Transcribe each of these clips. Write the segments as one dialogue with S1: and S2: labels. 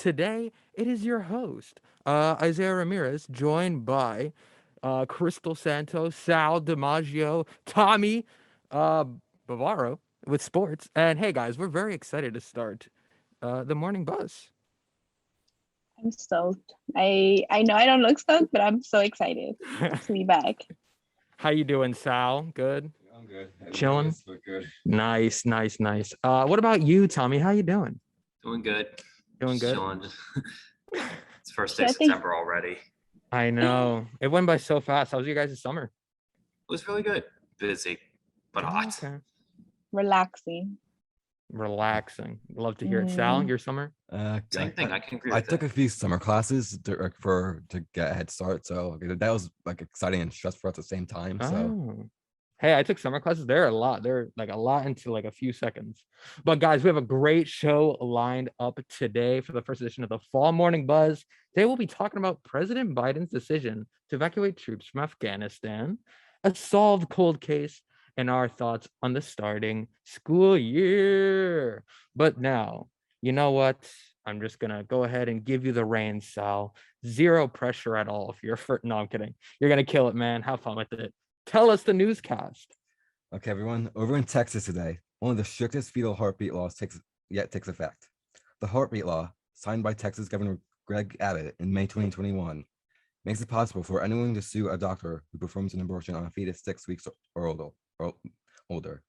S1: today it is your host, Isaiah Ramirez, joined by Cristal Santos, Sal DiMaggio, Tommy uh, Bavaro with sports. And hey, guys, we're very excited to start the morning buzz.
S2: I'm stoked. I know I don't look stoked, but I'm so excited to be back.
S1: How you doing, Sal? Good?
S3: I'm good.
S1: Chilling?
S3: But good.
S1: Nice, nice, nice. What about you, Tommy? How you doing?
S4: Doing good.
S1: Doing
S4: Just
S1: good?
S4: chilling. It's first day
S2: Sure,
S4: of September already. It
S1: I know. It went by so fast. How was your guys' summer?
S4: was really good. Busy, but hot.
S1: Okay.
S2: Relaxing.
S1: Relaxing. Love to hear it. Sal, your summer?
S4: Same thing. I can agree
S3: I
S4: with
S3: took
S4: that.
S3: a few summer classes to get a head start, so that was like exciting and stressful at the same time. So
S1: Oh. Hey, I took summer classes. They're a lot. They're like a lot into like a few seconds. But guys, we have a great show lined up today for the first edition of the Fall Morning Buzz. Today we'll be talking about President Biden's decision to evacuate troops from Afghanistan, a solved cold case, and our thoughts on the starting school year. But now, you know what? I'm just gonna go ahead and give you the reins, Sal. Zero pressure at all. If you're no, I'm kidding. You're gonna kill it, man. Have fun with it. Tell us the newscast.
S3: okay, everyone, over in Texas today, one of the strictest fetal heartbeat laws takes effect. The heartbeat law, signed by Texas Governor Greg Abbott in May 2021, makes it possible for anyone to sue a doctor who performs an abortion on a fetus 6 weeks or older.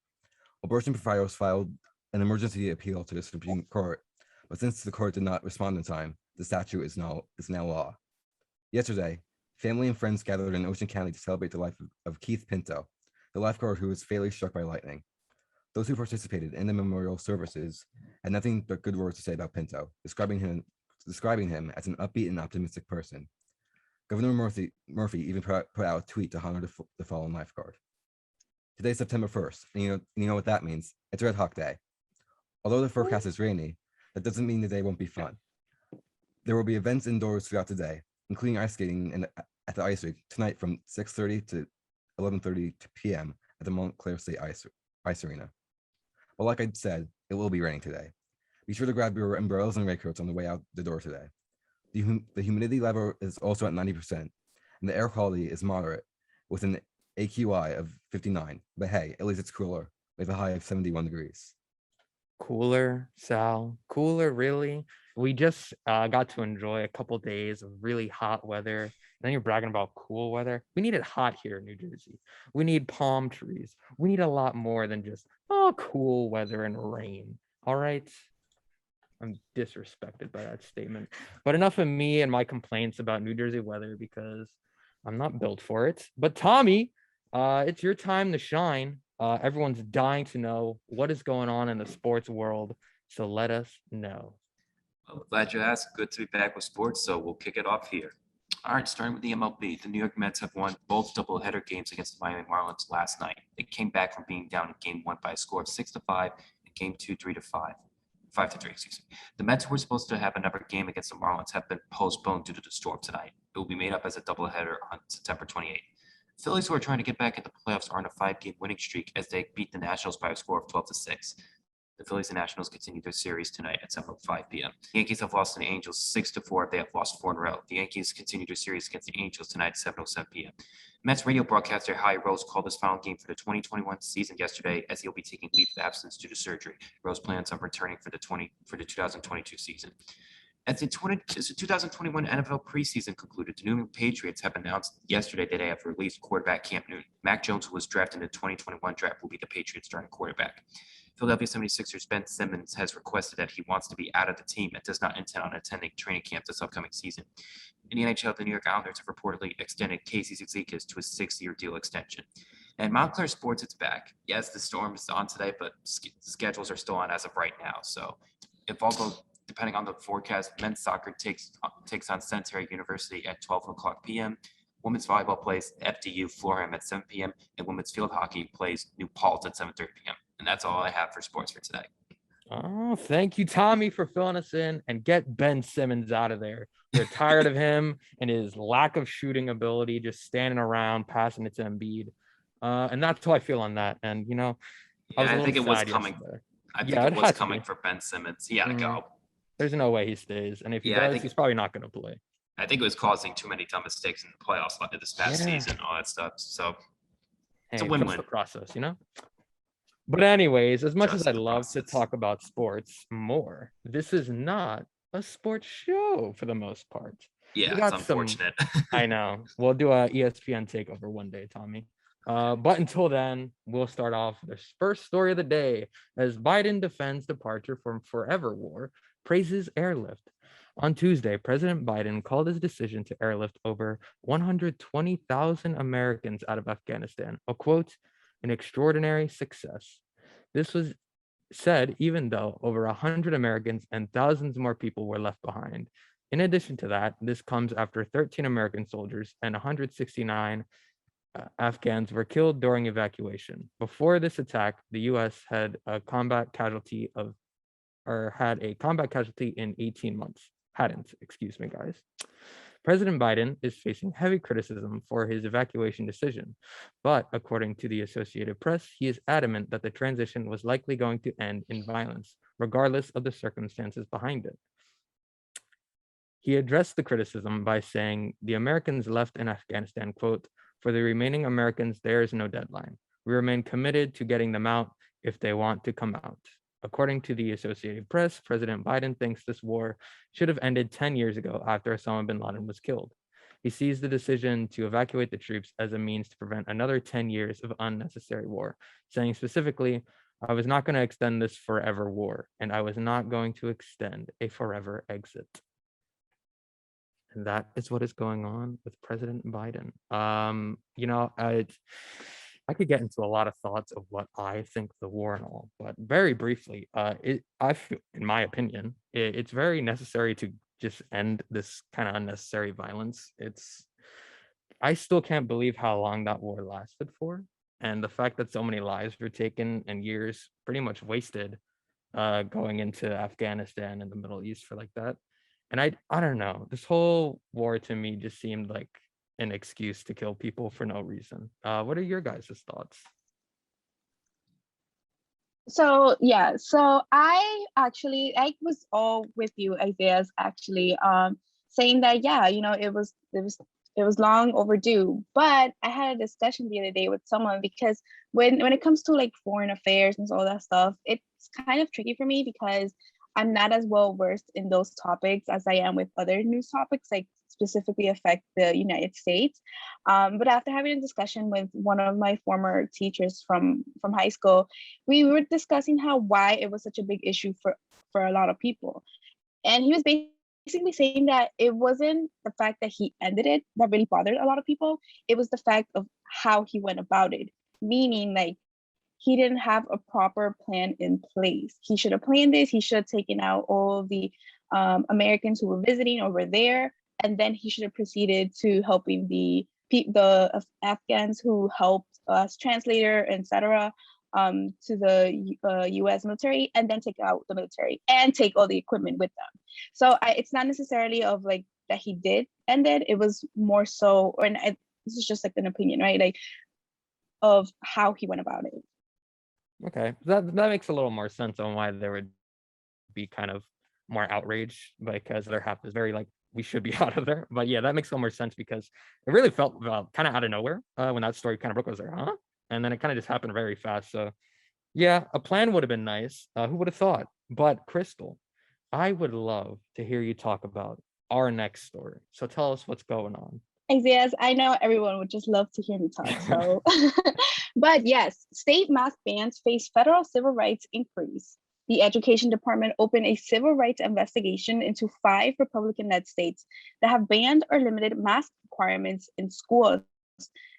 S3: Abortion providers filed an emergency appeal to the Supreme Court, but since the court did not respond in time, the statute is now law. Yesterday, family and friends gathered in Ocean County to celebrate the life of Keith Pinto, the lifeguard who was fatally struck by lightning. Those who participated in the memorial services had nothing but good words to say about Pinto, describing him as an upbeat and optimistic person. Governor Murphy even put out a tweet to honor the fallen lifeguard. Today's September 1st, and you know what that means. It's Red Hawk Day. Although the forecast is rainy, that doesn't mean the day won't be fun. There will be events indoors throughout the day, including ice skating at the ice rink tonight from 6:30 to 11:30 p.m. at the Montclair State Ice Arena. But like I said, it will be raining today. Be sure to grab your umbrellas and raincoats on the way out the door today. The humidity level is also at 90%, and the air quality is moderate, with an AQI of 59. But hey, at least it's cooler, with a high of 71 degrees.
S1: Cooler, Sal. Cooler, really? We just got to enjoy a couple days of really hot weather. And then you're bragging about cool weather. We need it hot here in New Jersey. We need palm trees. We need a lot more than just, cool weather and rain. All right? I'm disrespected by that statement. But enough of me and my complaints about New Jersey weather because I'm not built for it. But Tommy, it's your time to shine. Everyone's dying to know what is going on in the sports world. So let us know.
S4: Well, glad you asked. Good to be back with sports, so we'll kick it off here. All right, starting with the MLB, the New York Mets have won both doubleheader games against the Miami Marlins last night. They came back from being down in Game 1 by a score of 6-5 and Game 2 3-5. 5-3, excuse me. The Mets, who were supposed to have another game against the Marlins, have been postponed due to the storm tonight. It will be made up as a doubleheader on September 28th. Phillies, who are trying to get back into the playoffs, are on a 5-game winning streak as they beat the Nationals by a score of 12-6. The Phillies and Nationals continue their series tonight at 7:05 p.m. The Yankees have lost to the Angels 6-4. They have lost 4 in a row. The Yankees continue their series against the Angels tonight at 7:07 p.m. Mets radio broadcaster Howie Rose called his final game for the 2021 season yesterday as he'll be taking leave of absence due to surgery. Rose plans on returning for the 2022 season. As the 2021 NFL preseason concluded, the New England Patriots have announced yesterday that they have released quarterback Cam Newton. Mac Jones, who was drafted in the 2021 draft, will be the Patriots' starting quarterback. Philadelphia 76ers Ben Simmons has requested that he wants to be out of the team and does not intend on attending training camp this upcoming season. In the NHL, the New York Islanders have reportedly extended Casey Zizekas to a 6-year deal extension. And Montclair Sports, it's back. Yes, the storm is on today, but schedules are still on as of right now. So if all goes, depending on the forecast, men's soccer takes on Centenary University at 12 o'clock p.m. Women's volleyball plays FDU Florham at 7 p.m. and women's field hockey plays New Paltz at 7:30 p.m. And that's all I have for sports for today.
S1: Oh, thank you, Tommy, for filling us in, and get Ben Simmons out of there. We're tired of him and his lack of shooting ability, just standing around, passing it to Embiid. And that's how I feel on that. And,
S4: I think it was coming.
S1: yesterday.
S4: I think it was coming for Ben Simmons. He had to go.
S1: There's no way he stays. And if he
S4: Yeah, I
S1: does,
S4: think
S1: he's probably not going to play.
S4: I think it was causing too many dumb mistakes in the playoffs this past
S1: Yeah.
S4: season, all that stuff. So it's a
S1: Hey,
S4: win-win.
S1: trust the process, you know? But anyways, as much as
S4: Trust
S1: I'd
S4: the
S1: love to
S4: process.
S1: talk about sports more, this is not a sports show for the most part.
S4: Yeah,
S1: We
S4: it's
S1: got some,
S4: unfortunate.
S1: I know. We'll do a ESPN takeover one day, Tommy. But until then, we'll start off the first story of the day as Biden defends departure from forever war, praises airlift. On Tuesday, President Biden called his decision to airlift over 120,000 Americans out of Afghanistan a quote, an extraordinary success. This was said even though over 100 Americans and thousands more people were left behind. In addition to that, this comes after 13 American soldiers and 169 Afghans were killed during evacuation. Before this attack, the U.S. had a combat casualty in 18 months. Hadn't, excuse me, guys. President Biden is facing heavy criticism for his evacuation decision, but according to the Associated Press, he is adamant that the transition was likely going to end in violence, regardless of the circumstances behind it. He addressed the criticism by saying, the Americans left in Afghanistan, quote, for the remaining Americans, there is no deadline. We remain committed to getting them out if they want to come out. According to the Associated Press, President Biden thinks this war should have ended 10 years ago after Osama bin Laden was killed. He sees the decision to evacuate the troops as a means to prevent another 10 years of unnecessary war, saying specifically, I was not going to extend this forever war, and I was not going to extend a forever exit. And that is what is going on with President Biden. I could get into a lot of thoughts of what I think the war and all, but very briefly, I feel, in my opinion, it's very necessary to just end this kind of unnecessary violence. I still can't believe how long that war lasted for, and the fact that so many lives were taken and years pretty much wasted going into Afghanistan and the Middle East for like that. And I don't know, this whole war to me just seemed like an excuse to kill people for no reason. What are your guys' thoughts?
S2: So yeah, so I was all with you, Isaias, actually, saying that yeah, it was long overdue. But I had a discussion the other day with someone because when it comes to like foreign affairs and all that stuff, it's kind of tricky for me because I'm not as well versed in those topics as I am with other news topics, like specifically affect the United States. But after having a discussion with one of my former teachers from high school, we were discussing why it was such a big issue for a lot of people, and he was basically saying that it wasn't the fact that he ended it that really bothered a lot of people. It was the fact of how he went about it, meaning like he didn't have a proper plan in place. He should have planned this. He should have taken out all of the Americans who were visiting over there, and then he should have proceeded to helping the Afghans who helped us translator, etc., to the U.S. military, and then take out the military and take all the equipment with them. So it's not necessarily of like that he did end it. It was more so, this is just like an opinion, right? Like of how he went about it.
S1: Okay, that makes a little more sense on why there would be kind of more outrage because their half is very like we should be out of there. But yeah, that makes a little more sense because it really felt kind of out of nowhere when that story kind of broke. I was like, huh? And then it kind of just happened very fast. So yeah, a plan would have been nice. Who would have thought? But Cristal, I would love to hear you talk about our next story. So tell us what's going on.
S2: Isaias, I know everyone would just love to hear me talk. So, but yes, state mask bans face federal civil rights inquiries. The Education Department opened a civil rights investigation into 5 Republican-led states that have banned or limited mask requirements in schools,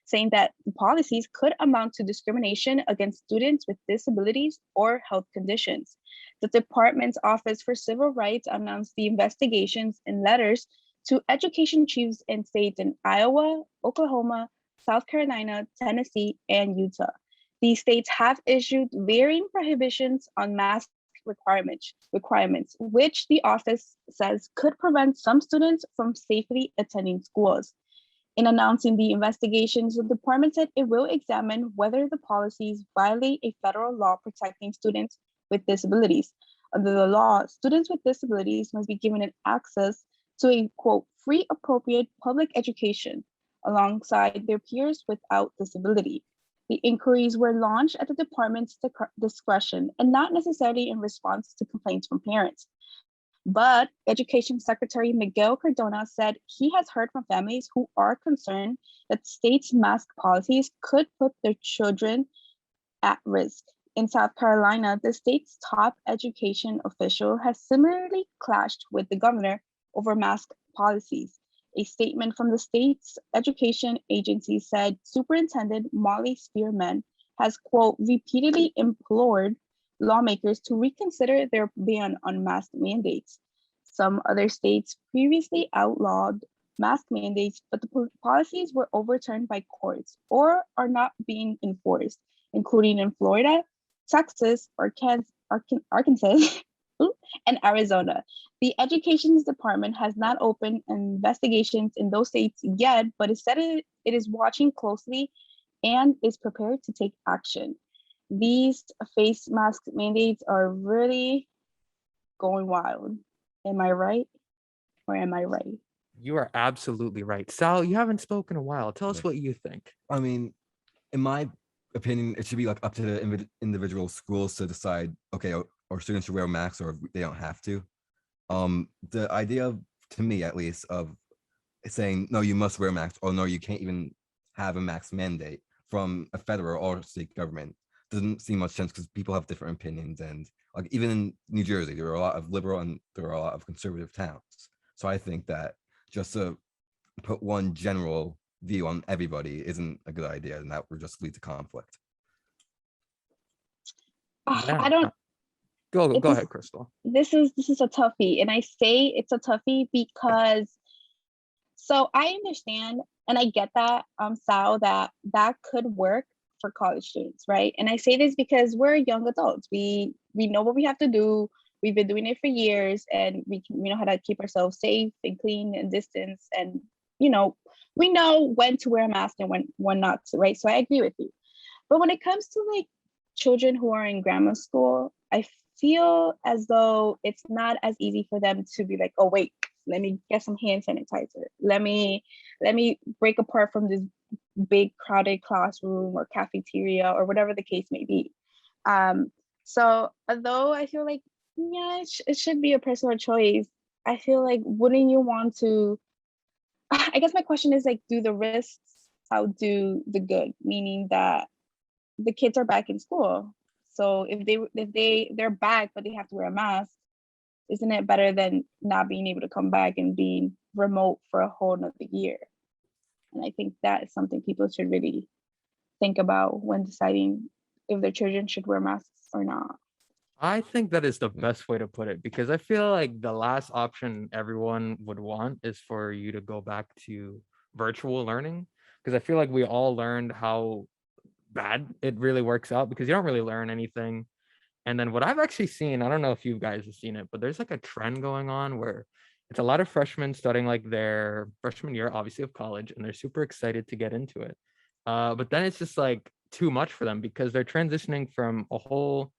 S2: saying that the policies could amount to discrimination against students with disabilities or health conditions. The department's Office for Civil Rights announced the investigations in letters to education chiefs in states in Iowa, Oklahoma, South Carolina, Tennessee, and Utah. These states have issued varying prohibitions on mask requirements, which the office says could prevent some students from safely attending schools. In announcing the investigations, the department said it will examine whether the policies violate a federal law protecting students with disabilities. Under the law, students with disabilities must be given an access to a quote free appropriate public education alongside their peers without disability. The inquiries were launched at the department's discretion and not necessarily in response to complaints from parents. But Education Secretary Miguel Cardona said he has heard from families who are concerned that state's mask policies could put their children at risk. In South Carolina, the state's top education official has similarly clashed with the governor over mask policies. A statement from the state's education agency said Superintendent Molly Spearman has, quote, repeatedly implored lawmakers to reconsider their ban on mask mandates. Some other states previously outlawed mask mandates, but the policies were overturned by courts or are not being enforced, including in Florida, Texas, Arkansas, and Arizona. The Education Department has not opened investigations in those states yet, but it said it is watching closely and is prepared to take action. These face mask mandates are really going wild. Am I right? Or am I right?
S1: You are absolutely right. Sal, you haven't spoken in a while. Tell us
S3: Yeah.
S1: what you think.
S3: I mean, in my opinion, it should be like up to the individual schools to decide, okay, or students should wear masks or they don't have to. The idea of, to me at least, of saying, no, you must wear a mask, or no, you can't even have a mask mandate from a federal or state government doesn't seem much sense because people have different opinions. And like even in New Jersey, there are a lot of liberal and there are a lot of conservative towns. So I think that just to put one general view on everybody isn't a good idea, and that would just lead to conflict.
S1: Yeah.
S2: I don't.
S1: Go
S2: It's
S1: ahead, Cristal.
S2: This is a toughie, and I say it's a toughie because. So I understand, and I get that, Sal, that could work for college students, right? And I say this because we're young adults. We know what we have to do. We've been doing it for years, and we know how to keep ourselves safe and clean and distance, and we know when to wear a mask and when not to, right? So I agree with you. But when it comes to like children who are in grammar school, I feel as though it's not as easy for them to be like, oh wait, let me get some hand sanitizer. Let me break apart from this big crowded classroom or cafeteria or whatever the case may be. So although I feel like, yeah, it should be a personal choice, I feel like, wouldn't you want to, I guess my question is like, do the risks outdo the good? Meaning that the kids are back in school. So if they're back, but they have to wear a mask, isn't it better than not being able to come back and being remote for a whole nother year? And I think that is something people should really think about when deciding if their children should wear masks or not.
S1: I think that is the best way to put it, because I feel like the last option everyone would want is for you to go back to virtual learning, because I feel like we all learned how bad it really works out, because you don't really learn anything. And then what I've actually seen, I don't know if you guys have seen it, but there's like a trend going on where it's a lot of freshmen starting like their freshman year, obviously, of college, and they're super excited to get into it. But then it's just like too much for them because they're transitioning from a whole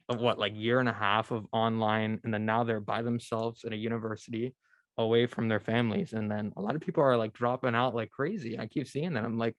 S1: of like year and a half of online, and then now they're by themselves at a university away from their families. And then a lot of people are like dropping out like crazy. I keep seeing that. I'm like,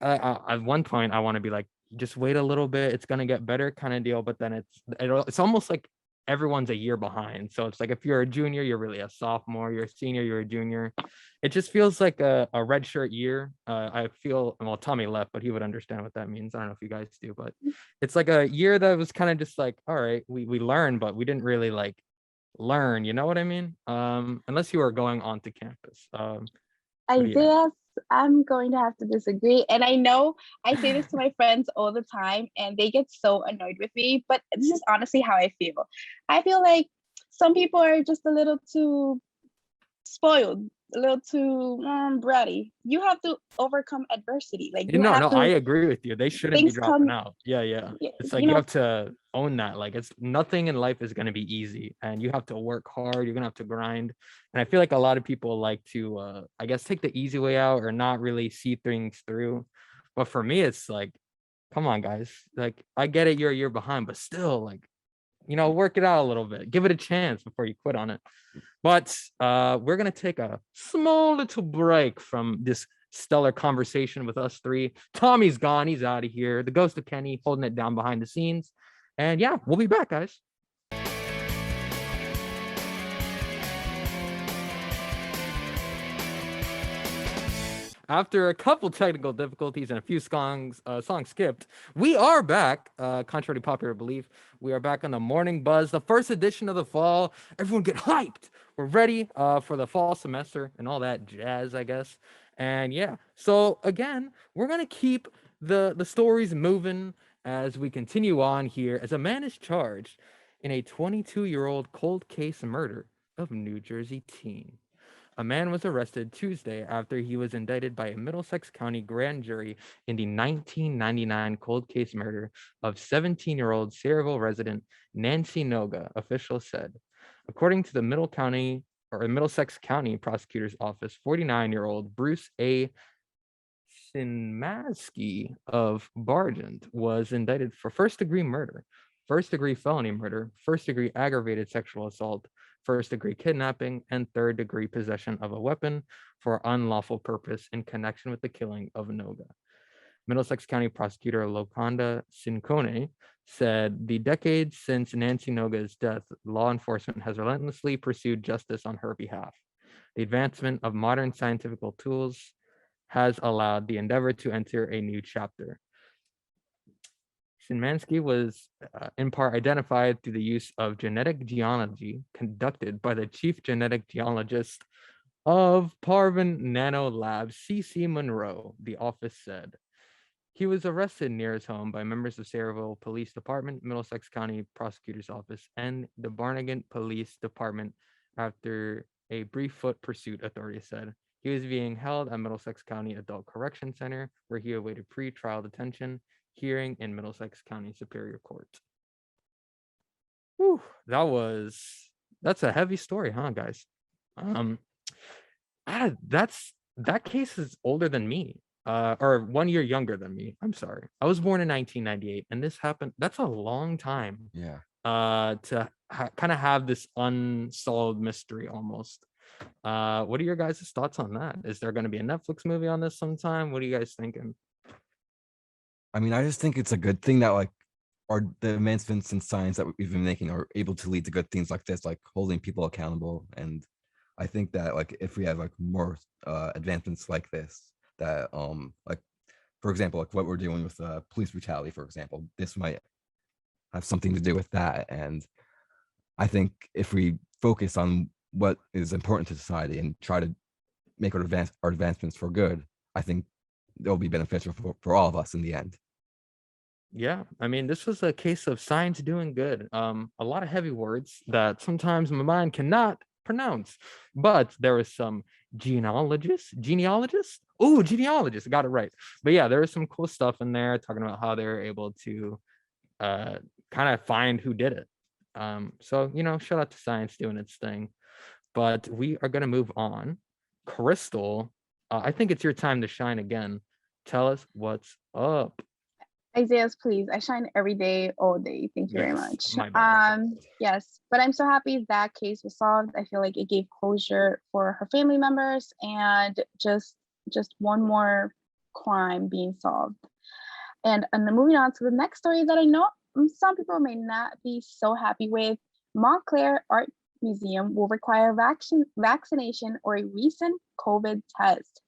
S1: at one point I want to be like, just wait a little bit, it's gonna get better kind of deal. But then it's almost like everyone's a year behind. So it's like if you're a junior, you're really a sophomore. You're a senior, you're a junior. It just feels like a red shirt year. I feel, well, Tommy left, but he would understand what that means. I don't know if you guys do, but it's like a year that was kind of just like, all right, we learned, but we didn't really like learn. You know what I mean? Unless you are going onto campus.
S2: Isaias, I'm going to have to disagree. And I know I say this to my friends all the time and they get so annoyed with me, but this is honestly how I feel. I feel like some people are just a little too spoiled, a little too bratty. You have to overcome adversity. Like you
S1: No,
S2: have to,
S1: I agree with you. They shouldn't be
S2: things
S1: dropping
S2: come,
S1: out. Yeah. It's like
S2: you
S1: you
S2: know,
S1: have to own that. Like it's nothing in life is going to be easy, and you have to work hard. You're going to have to grind. And I feel like a lot of people like to, I guess, take the easy way out or not really see things through. But for me, it's like, come on, guys. Like I get it, you're a year behind, but still, like, work it out a little bit. Give it a chance before you quit on it. But we're going to take a small little break from this stellar conversation with us three. Tommy's gone. He's out of here. The ghost of Kenny holding it down behind the scenes. And yeah, we'll be back, guys. After a couple technical difficulties and a few songs skipped, we are back. Contrary to popular belief, we are back on the Morning Buzz, the first edition of the fall. Everyone get hyped. We're ready for the fall semester and all that jazz, I guess. And yeah, so again, we're gonna keep the stories moving as we continue on here. As a man is charged in a 22-year-old cold case murder of New Jersey teen. A man was arrested Tuesday after he was indicted by a Middlesex County grand jury in the 1999 cold case murder of 17-year-old Sayreville resident Nancy Noga, officials said. According to the Middlesex County Prosecutor's Office, 49-year-old Bruce A. Sinmaski of Bargent was indicted for first-degree murder, first-degree felony murder, first-degree aggravated sexual assault, first-degree kidnapping, and third-degree possession of a weapon for unlawful purpose in connection with the killing of Noga. Middlesex County Prosecutor Loconda Cincone said, the decades since Nancy Noga's death, law enforcement has relentlessly pursued justice on her behalf. The advancement of modern scientific tools has allowed the endeavor to enter a new chapter. Szymanski was in part identified through the use of genetic genealogy conducted by the chief genetic geologist of Parvin Nano Labs, C.C. Monroe, the office said. He was arrested near his home by members of Sayreville Police Department, Middlesex County Prosecutor's Office, and the Barnegat Police Department after a brief foot pursuit, authorities said. He was being held at Middlesex County Adult Correction Center, where he awaited pre-trial detention hearing in Middlesex County Superior Court. Whew, that's a heavy story, huh, guys? That case is older than me, or 1 year younger than me. I'm sorry. I was born in 1998, and this happened. That's a long time.
S3: Yeah.
S1: To kind of have this unsolved mystery almost. What are your guys' thoughts on that? Is there going to be a Netflix movie on this sometime? What are you guys thinking?
S3: I mean, I just think it's a good thing that the advancements in science that we've been making are able to lead to good things like this, like holding people accountable. And I think that if we have more advancements like this, that for example, what we're doing with police brutality, for example, this might have something to do with that. And I think if we focus on what is important to society and try to make our advancements for good, I think they'll be beneficial for all of us in the end.
S1: Yeah, I mean, this was a case of science doing good. A lot of heavy words that sometimes my mind cannot pronounce, but there was some genealogists. Got it right. But yeah, there was some cool stuff in there talking about how they were able to kind of find who did it. So shout out to science doing its thing. But we are going to move on. Cristal, I think it's your time to shine again. Tell us what's up.
S2: Isaias, please. I shine every day, all day. Thank you very much.
S1: My bad.
S2: Yes, but I'm so happy that case was solved. I feel like it gave closure for her family members and just one more crime being solved. And then moving on to the next story that I know some people may not be so happy with. Montclair Art Museum will require vaccination or a recent COVID test.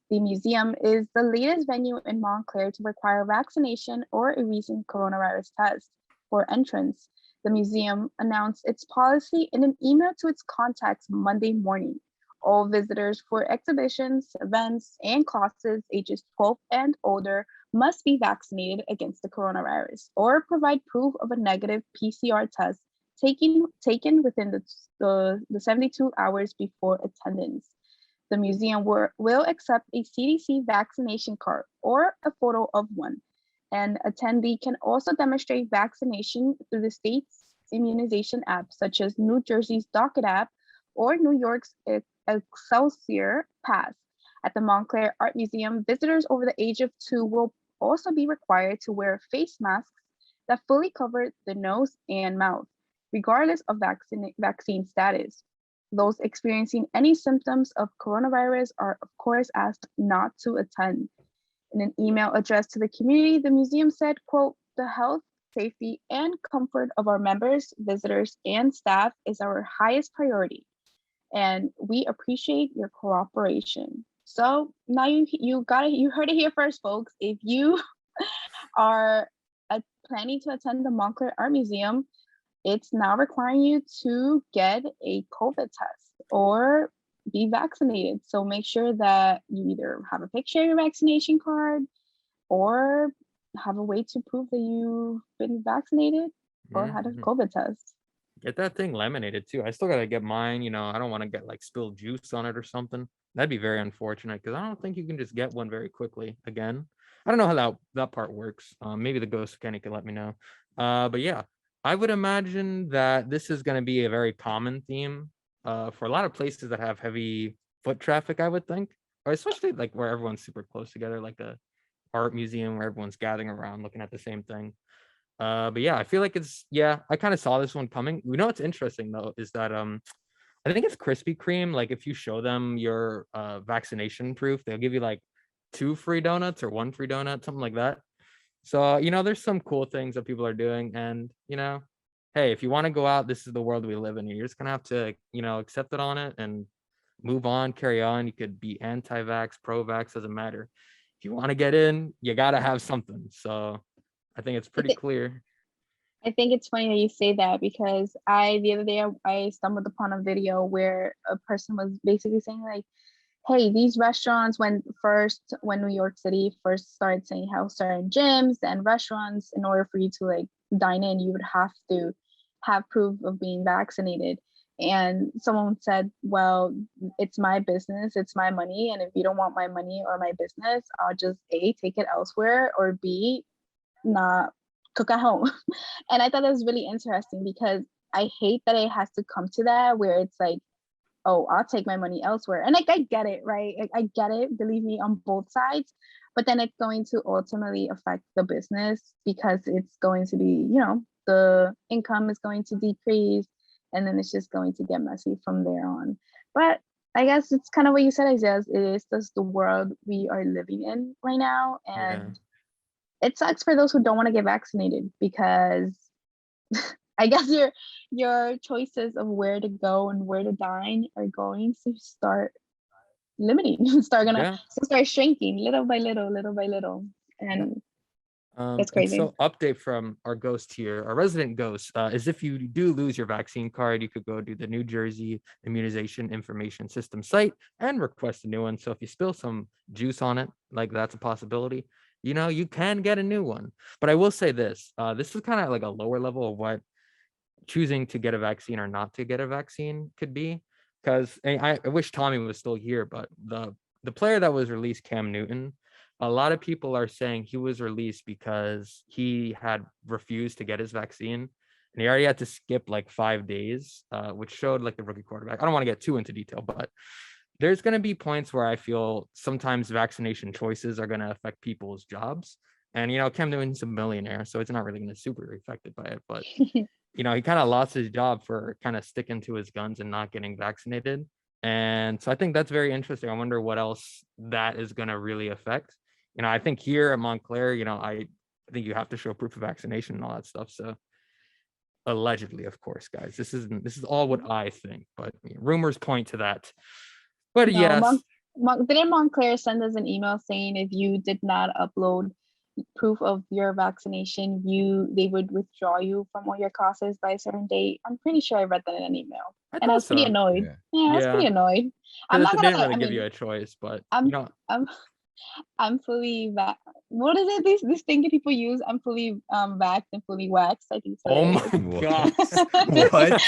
S2: The museum is the latest venue in Montclair to require vaccination or a recent coronavirus test for entrance. The museum announced its policy in an email to its contacts Monday morning. All visitors for exhibitions, events, and classes ages 12 and older must be vaccinated against the coronavirus or provide proof of a negative PCR test taken within the 72 hours before attendance. The museum will accept a CDC vaccination card or a photo of one. An attendee can also demonstrate vaccination through the state's immunization app, such as New Jersey's Docket app or New York's Excelsior Pass. At the Montclair Art Museum, visitors over the age of 2 will also be required to wear face masks that fully cover the nose and mouth. regardless of vaccine status. Those experiencing any symptoms of coronavirus are, of course, asked not to attend. In an email addressed to the community, the museum said, quote, "The health, safety, and comfort of our members, visitors, and staff is our highest priority, and we appreciate your cooperation." So now you heard it here first, folks. If you are planning to attend the Montclair Art Museum, it's now requiring you to get a COVID test or be vaccinated. So make sure that you either have a picture of your vaccination card or have a way to prove that you've been vaccinated or had a COVID test.
S1: Get that thing laminated too. I still gotta get mine. I don't want to get like spilled juice on it or something. That'd be very unfortunate because I don't think you can just get one very quickly again. I don't know how that part works. Maybe the ghost mechanic can let me know. But yeah, I would imagine that this is going to be a very common theme for a lot of places that have heavy foot traffic, I would think, or especially like where everyone's super close together, like the art museum where everyone's gathering around looking at the same thing. But yeah, I feel like I kind of saw this one coming. What's interesting though is that I think it's Krispy Kreme. Like if you show them your vaccination proof, they'll give you like 2 free donuts or 1 free donut, something like that. So, there's some cool things that people are doing. And, hey, if you want to go out, this is the world we live in. You're just going to have to, accept it on it and move on, carry on. You could be anti-vax, pro-vax, doesn't matter. If you want to get in, you got to have something. So I think it's pretty clear.
S2: I think it's funny that you say that because the other day I stumbled upon a video where a person was basically saying like, hey, these restaurants, when New York City first started saying how certain gyms and restaurants, in order for you to like dine in, you would have to have proof of being vaccinated. And someone said, well, it's my business, it's my money. And if you don't want my money or my business, I'll just A, take it elsewhere, or B, not cook at home. And I thought that was really interesting because I hate that it has to come to that where it's like, oh, I'll take my money elsewhere. And like, I get it, right? I get it, believe me, on both sides. But then it's going to ultimately affect the business because it's going to be, the income is going to decrease. And then it's just going to get messy from there on. But I guess it's kind of what you said, Isaias. It is just the world we are living in right now. And it sucks for those who don't want to get vaccinated because I guess your choices of where to go and where to dine are going to start limiting, start shrinking little by little. And it's crazy.
S1: So update from our ghost here, our resident ghost, is if you do lose your vaccine card, you could go to the New Jersey Immunization Information System site and request a new one. So if you spill some juice on it, like that's a possibility, you can get a new one. But I will say this is kind of like a lower level of what choosing to get a vaccine or not to get a vaccine could be, because I wish Tommy was still here, but the player that was released, Cam Newton, a lot of people are saying he was released because he had refused to get his vaccine and he already had to skip like 5 days, which showed like the rookie quarterback. I don't want to get too into detail, but there's going to be points where I feel sometimes vaccination choices are going to affect people's jobs. And, Cam Newton's a millionaire, so it's not really going to super affected by it. But, he kind of lost his job for kind of sticking to his guns and not getting vaccinated. And so I think that's very interesting. I wonder what else that is going to really affect. I think here at Montclair, I think you have to show proof of vaccination and all that stuff. So allegedly, of course, guys, this is all what I think, but rumors point to that. But
S2: no,
S1: yes.
S2: Didn't Montclair send us an email saying if you did not upload proof of your vaccination, they would withdraw you from all your classes by a certain date? I'm pretty sure I read that in an email. And I was pretty annoyed. Yeah, I was pretty annoyed.
S1: I'm not gonna really give you a choice, but
S2: I'm fully what is it? This thing that people use? I'm fully vaxxed and fully waxed. I think so.
S1: Oh my gosh.
S3: What?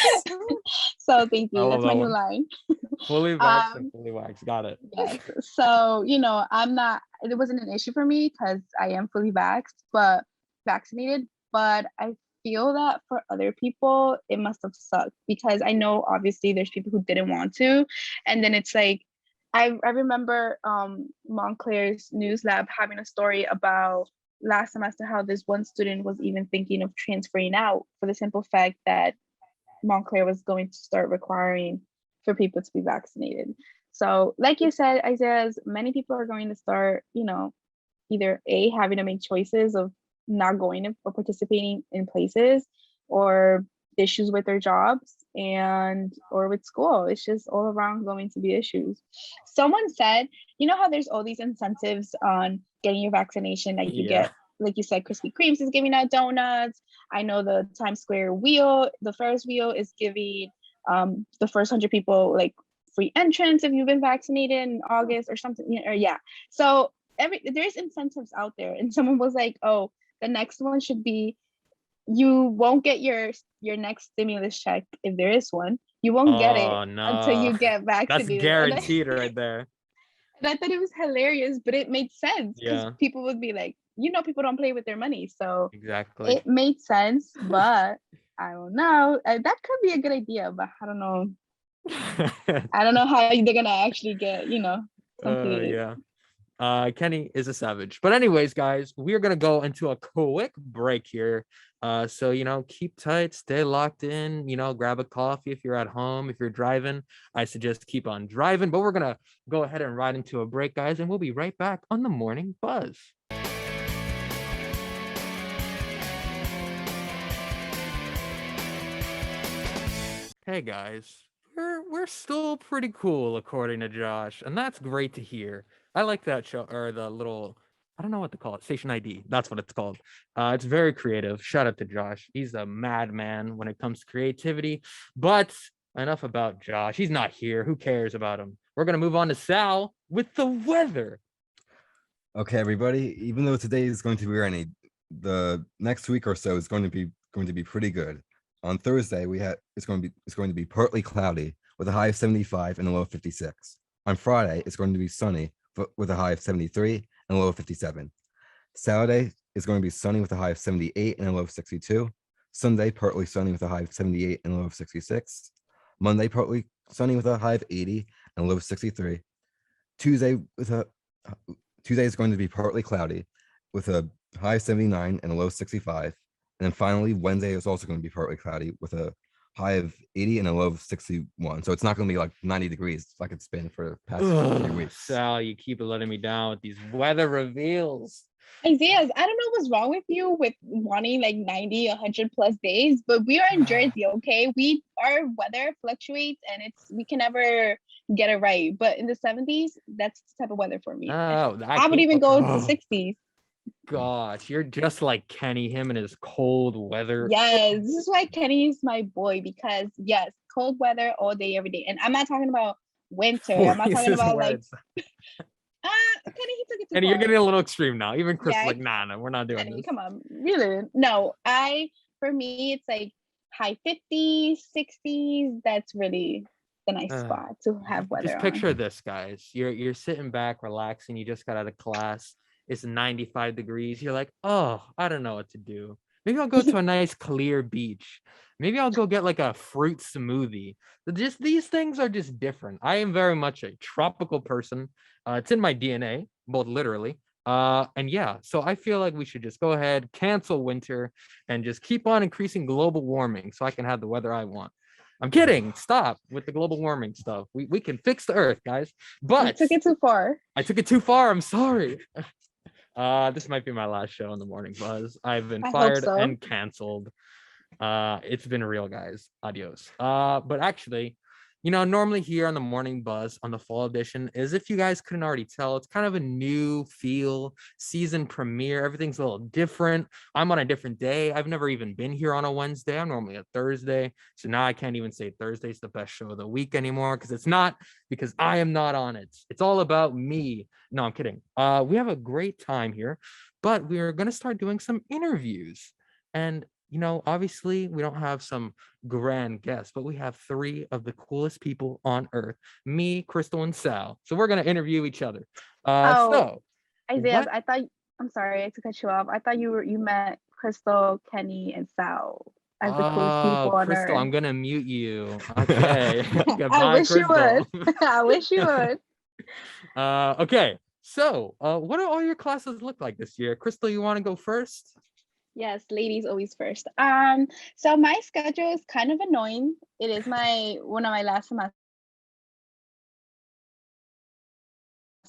S2: So thank you. That's my new line.
S1: Fully vaxxed and fully waxed. Got it.
S2: Yes. So, it wasn't an issue for me because I am fully vaccinated, but I feel that for other people, it must have sucked because I know obviously there's people who didn't want to. And then it's like, I remember Montclair's News Lab having a story about last semester how this one student was even thinking of transferring out for the simple fact that Montclair was going to start requiring for people to be vaccinated. So, like you said, Isaiah, many people are going to start, either A, having to make choices of not going or participating in places, or issues with their jobs and or with school. It's just all around going to be issues. Someone said, how there's all these incentives on getting your vaccination, like you
S1: Yeah.
S2: get, like you said, Krispy Kreme's is giving out donuts. I know the Times Square wheel, the Ferris wheel is giving the first 100 people like free entrance if you've been vaccinated in August or something. Or yeah. So there's incentives out there, and someone was like, oh, the next one should be, you won't get your next stimulus check, if there is one. You won't get it
S1: Oh
S2: until
S1: no.
S2: you get
S1: That's
S2: vaccinated.
S1: guaranteed right there.
S2: And I thought it was hilarious, but it made sense because
S1: Yeah.
S2: people would be like, people don't play with their money, so
S1: Exactly.
S2: it made sense. But I don't know. That could be a good idea, but I don't know. I don't know how they're gonna actually get, completed.
S1: Yeah. Kenny is a savage. But anyways, guys, we're gonna go into a quick break here. So keep tight, stay locked in, grab a coffee if you're at home. If you're driving, I suggest keep on driving. But we're gonna go ahead and ride into a break, guys, and we'll be right back on the morning buzz. Hey guys, we're still pretty cool according to Josh, and that's great to hear. I like that show, or the little, I don't know what to call it, station ID. That's what it's called. It's very creative. Shout out to Josh. He's a madman when it comes to creativity. But enough about Josh. He's not here. Who cares about him? We're gonna move on to Sal with the weather.
S3: Okay, everybody. Even though today is going to be rainy, the next week or so is going to be pretty good. On Thursday, it's going to be partly cloudy with a high of 75 and a low of 56. On Friday, it's going to be sunny with a high of 73 and a low of 57. Saturday is going to be sunny with a high of 78 and a low of 62. Sunday, partly sunny with a high of 78 and a low of 66. Monday, partly sunny with a high of 80 and a low of 63. Tuesday is going to be partly cloudy with a high of 79 and a low of 65. And then finally, Wednesday is also going to be partly cloudy with a high of 80 and a low of 61. So it's not going to be like 90 degrees like it's been for the past few weeks.
S1: Sal, you keep letting me down with these weather reveals.
S2: Isaiah, I don't know what's wrong with you with wanting like 90, 100 plus days, but we are in Jersey, okay? Our weather fluctuates and we can never get it right. But in the 70s, that's the type of weather for me.
S1: Oh,
S2: I would even go to 60s.
S1: Gosh, you're just like Kenny, him and his cold weather.
S2: Yes, this is why Kenny is my boy, because yes, cold weather all day, every day. And I'm not talking about winter. I'm not talking about like Kenny, he took it too
S1: Kenny,
S2: far.
S1: you're getting a little extreme now. Even Chris is like, nah, we're not doing
S2: Kenny,
S1: this.
S2: Come on, really? No, for me, it's like high 50s, 60s. That's really the nice spot to have weather.
S1: Just picture this, guys. You're sitting back, relaxing. You just got out of class. It's 95 degrees. You're like, oh, I don't know what to do. Maybe I'll go to a nice clear beach. Maybe I'll go get like a fruit smoothie. Just these things are just different. I am very much a tropical person. It's in my DNA, both literally. And yeah, so I feel like we should just go ahead, cancel winter, and just keep on increasing global warming so I can have the weather I want. I'm kidding. Stop with the global warming stuff. We can fix the earth, guys. But
S2: you took it too far.
S1: I took it too far. I'm sorry. This might be my last show in the morning buzz. I've been fired and canceled. It's been real, guys. Adios. But actually, normally here on the morning buzz on the fall edition is, if you guys couldn't already tell, it's kind of a new feel, season premiere. Everything's a little different. I'm on a different day. I've never even been here on a Wednesday. I'm normally a Thursday. So now I can't even say Thursday's the best show of the week anymore, because it's not, because I am not on it. It's all about me. No, I'm kidding. We have a great time here, but we're going to start doing some interviews. And obviously we don't have some grand guests, but we have three of the coolest people on earth, me, Cristal, and Sal. So we're going to interview each other. So
S2: Isaiah, I'm sorry to cut you off. I thought you met Cristal, Kenny, and Sal as the coolest people on
S1: Cristal,
S2: earth.
S1: I'm going to mute you. Okay.
S2: Goodbye, I wish Cristal. You would. I wish you would.
S1: Okay. So what do all your classes look like this year? Cristal, you want to go first?
S2: Yes, ladies always first. So my schedule is kind of annoying. It is my one of my last semesters,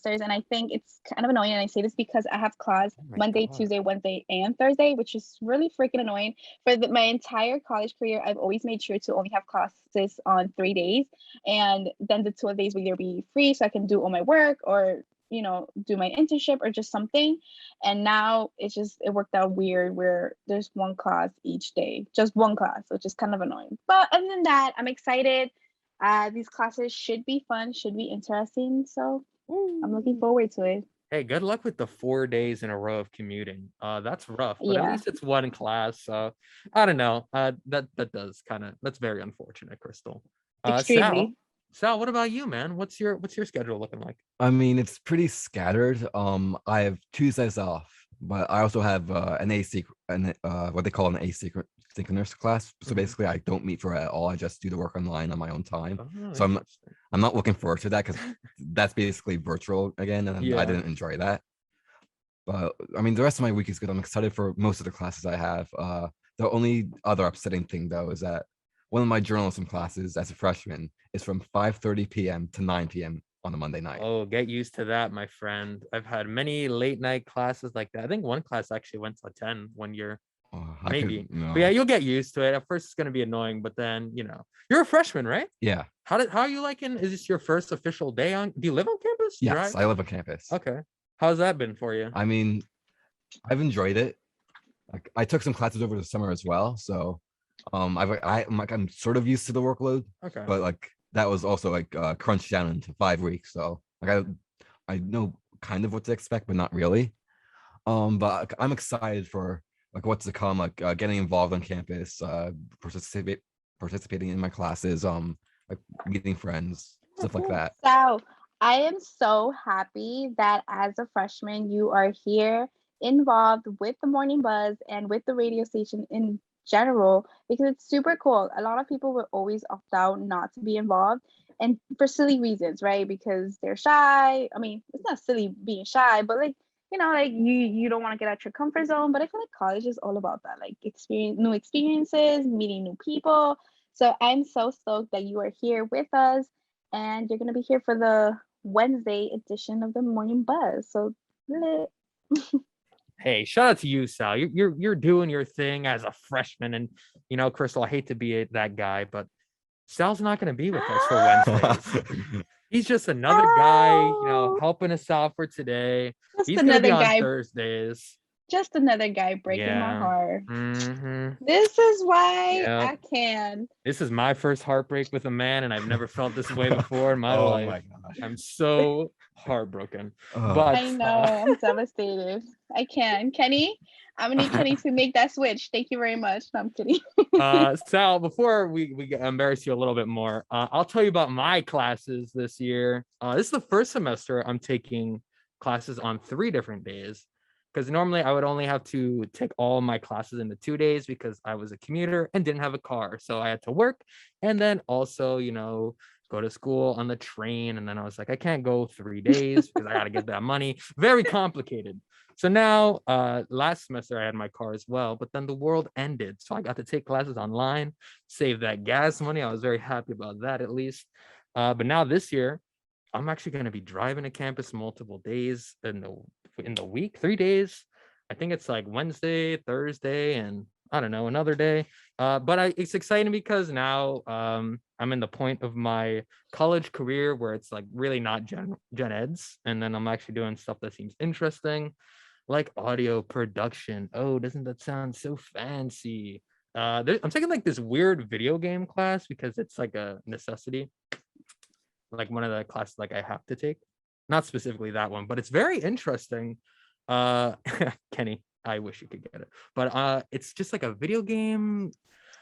S2: and I think it's kind of annoying. And I say this because I have class
S1: Oh my
S2: Monday,
S1: God.
S2: Tuesday, Wednesday, and Thursday, which is really freaking annoying. For my entire college career, I've always made sure to only have classes on 3 days, and then the 2 days will either be free, so I can do all my work or do my internship or just something. And now it worked out weird where there's one class each day, just one class, which is kind of annoying. But other than that, I'm excited. These classes should be fun, should be interesting. So I'm looking
S1: Ooh.
S2: forward to it.
S1: Hey, good luck with the 4 days in a row of commuting. That's rough, but at
S2: Yeah,
S1: least it's one class. So I don't know. That's very unfortunate, Crystal. Uh, Sal,
S2: extremely.
S1: Sal, what about you, man? What's your schedule looking like?
S3: I mean, it's pretty scattered. I have Tuesdays off, but I also have what they call an asynchronous class. So
S1: Mhm.
S3: basically, I don't meet for it at all. I just do the work online on my own time.
S1: Oh,
S3: So
S1: interesting.
S3: I'm not looking forward to that because that's basically virtual again, and I
S1: Yeah.
S3: didn't enjoy that. But I mean, the rest of my week is good. I'm excited for most of the classes I have. The only other upsetting thing though is that one of my journalism classes as a freshman is from 5:30 p.m. to 9 p.m. on a Monday night.
S1: Oh, get used to that, my friend. I've had many late night classes like that. I think one class actually went to 10 one year,
S3: Oh, I could
S1: maybe. But yeah,
S3: no.
S1: you'll get used to it. At first, it's gonna be annoying, but then you're a freshman, right?
S3: Yeah.
S1: How are you liking? Is this your first official day on? Do you live on campus?
S3: Yes,
S1: Drive?
S3: I live on campus.
S1: Okay. How's that been for you?
S3: I mean, I've enjoyed it. Like I took some classes over the summer as well, so I'm sort of used to the workload,
S1: Okay.
S3: but like that was also like crunched down into 5 weeks, so like I know kind of what to expect, but not really. But I'm excited for like what's to come, like getting involved on campus, participating in my classes, like meeting friends,
S1: Oh,
S3: stuff like
S1: cool.
S3: that.
S2: So I am so happy that as a freshman, you are here involved with the morning buzz and with the radio station in general because it's super cool. A lot of people will always opt out not to be involved and for silly reasons, right? Because they're shy. I mean, it's not silly being shy, but like, like you don't want to get out your comfort zone. But I feel like college is all about that, like new experiences, meeting new people. So I'm so stoked that you are here with us and you're gonna be here for the Wednesday edition of the Morning Buzz. So lit.
S1: Hey, shout out to you, Sal. You're doing your thing as a freshman, and Crystal. I hate to be that guy, but Sal's not going to be with us for Wednesdays. He's just another guy,
S2: Oh,
S1: helping us out for today.
S2: just
S1: He's going to be
S2: another
S1: on
S2: guy,
S1: Thursdays.
S2: just another guy breaking my
S1: Yeah.
S2: heart.
S1: Mm-hmm.
S2: This is why
S1: Yeah.
S2: I can.
S1: This is my first heartbreak with a man, and I've never felt this way before in my
S3: Oh
S1: life.
S3: my gosh.
S1: I'm so heartbroken.
S3: Ugh.
S1: But
S2: I know. I'm devastated. I can. Kenny, I'm gonna need Kenny to make that switch. Thank you very much. No, I'm kidding.
S1: Sal, before we embarrass you a little bit more, I'll tell you about my classes this year. This is the first semester I'm taking classes on 3 different days because normally I would only have to take all my classes into 2 days because I was a commuter and didn't have a car. So I had to work and then also, go to school on the train. And then I was like, I can't go 3 days because I got to get that money. Very complicated. So now, last semester I had my car as well, but then the world ended. So I got to take classes online, save that gas money. I was very happy about that at least. But now this year, I'm actually going to be driving to campus multiple days in the week, 3 days. I think it's like Wednesday, Thursday, and I don't know, another day. But it's exciting because now I'm in the point of my college career where it's like really not gen eds, and then I'm actually doing stuff that seems interesting like audio production. Oh, doesn't that sound so fancy? I'm taking like this weird video game class because it's like a necessity, like one of the classes like I have to take. Not specifically that one, but it's very interesting. Uh, Kenny, I wish you could get it, but it's just like a video game.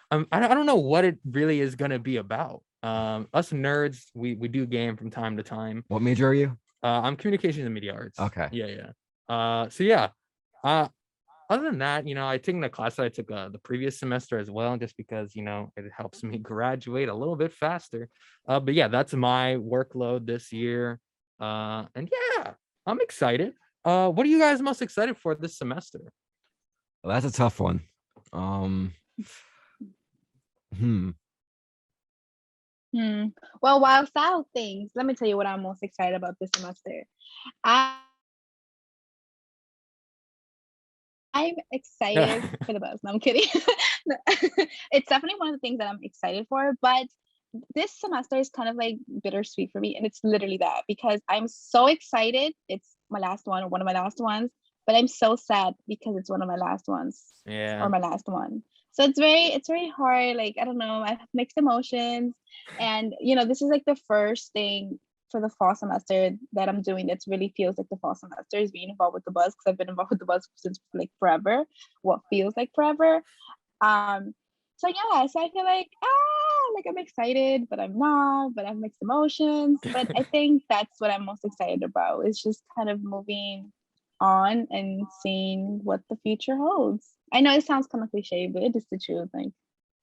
S1: I don't know what it really is gonna be about. Us nerds, we do game from time to time.
S3: What major are you?
S1: I'm communications and media arts.
S3: Okay.
S1: Yeah, yeah. So yeah. Uh, other than that, I taken the class that I took the previous semester as well, just because it helps me graduate a little bit faster. But yeah, that's my workload this year. And yeah, I'm excited. What are you guys most excited for this semester?
S3: Well, that's a tough one. Hmm.
S2: Well, while Sal thinks, let me tell you what I'm most excited about this semester. I I'm excited for the bus. No, I'm kidding. No, it's definitely one of the things that I'm excited for, but this semester is kind of like bittersweet for me. And it's literally that because I'm so excited. It's my last one or one of my last ones, but I'm so sad because it's one of my last ones or
S1: Yeah.
S2: my last one. So it's very hard. Like, I don't know, I have mixed emotions. And this is like the first thing for the fall semester that I'm doing that really feels like the fall semester is being involved with the bus because I've been involved with the bus since like forever, what feels like forever. Um, so yeah, so I feel like I'm excited, but I'm not, but I have mixed emotions. But I think that's what I'm most excited about. Is just kind of moving on and seeing what the future holds. I know it sounds kind of cliche, but it is the truth. Like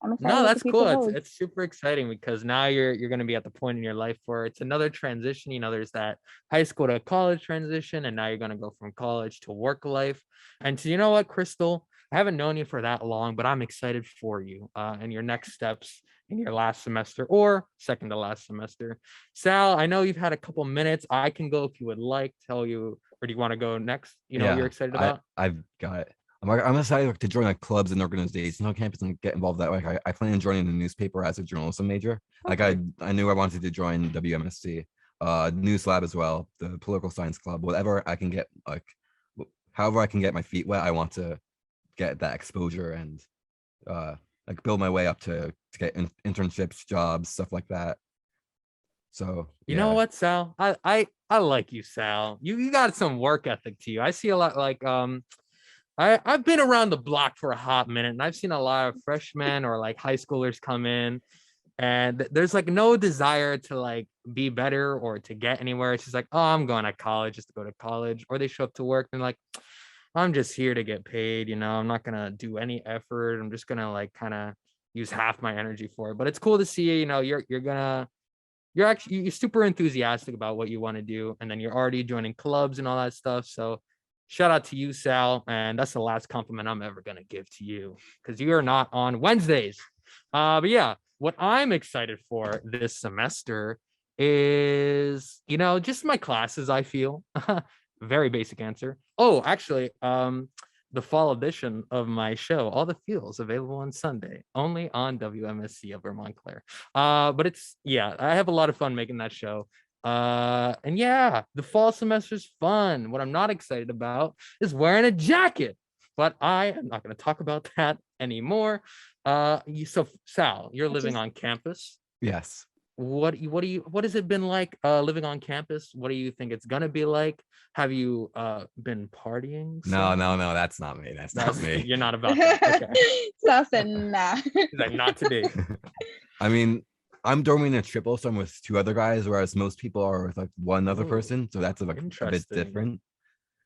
S2: I'm excited
S1: No,
S2: what the
S1: that's
S2: future
S1: cool. It's
S2: holds.
S1: it's super exciting because now you're gonna be at the point in your life where it's another transition. There's that high school to college transition, and now you're gonna go from college to work life. And so you know what, Crystal, I haven't known you for that long, but I'm excited for you and your next steps in your last semester or second to last semester. Sal, I know you've had a couple minutes. I can go if you would like. Tell you, or do you want to go next? What you're
S3: Yeah,
S1: excited about?
S3: I've got it. I'm excited to join like clubs and organizations on campus and get involved that way. I plan on joining the newspaper as a journalism major. Like
S1: Okay.
S3: I knew I wanted to join WMSC, News Lab as well, the political science club, whatever I can get, like however I can get my feet wet. I want to get that exposure and like build my way up to get internships, jobs, stuff like that. So
S1: You know
S3: yeah,
S1: what, Sal? I like you, Sal. You got some work ethic to you. I see a lot like I've been around the block for a hot minute and I've seen a lot of freshmen or like high schoolers come in and there's like no desire to like be better or to get anywhere. It's just like, oh, I'm going to college just to go to college. Or they show up to work and like, I'm just here to get paid, I'm not gonna do any effort. I'm just gonna like kind of use half my energy for it. But it's cool to see, you're super enthusiastic about what you want to do, and then you're already joining clubs and all that stuff. So shout out to you, Sal, and that's the last compliment I'm ever gonna give to you because you are not on Wednesdays. But yeah, what I'm excited for this semester is just my classes. I feel very basic answer. Oh, actually, the fall edition of my show, All the Feels, available on Sunday, only on WMSC of Montclair. But I have a lot of fun making that show. And yeah, the fall semester's fun. What I'm not excited about is wearing a jacket, but I am not going to talk about that anymore. So Sal, you're
S2: I
S1: living
S2: just
S1: on campus.
S3: yes.
S1: What has it been like living on campus? What do you think it's gonna be like? Have you been partying
S3: No, no,
S1: some?
S3: no, that's not me. That's not
S1: That's
S3: me.
S1: you're not about that. Okay.
S2: Sal said nah.
S1: He's like, not today.
S3: I mean, I'm dorming in a triple, so I'm with two other guys, whereas most people are with like one other
S1: Oh,
S3: person. So that's like a bit
S1: interesting.
S3: different.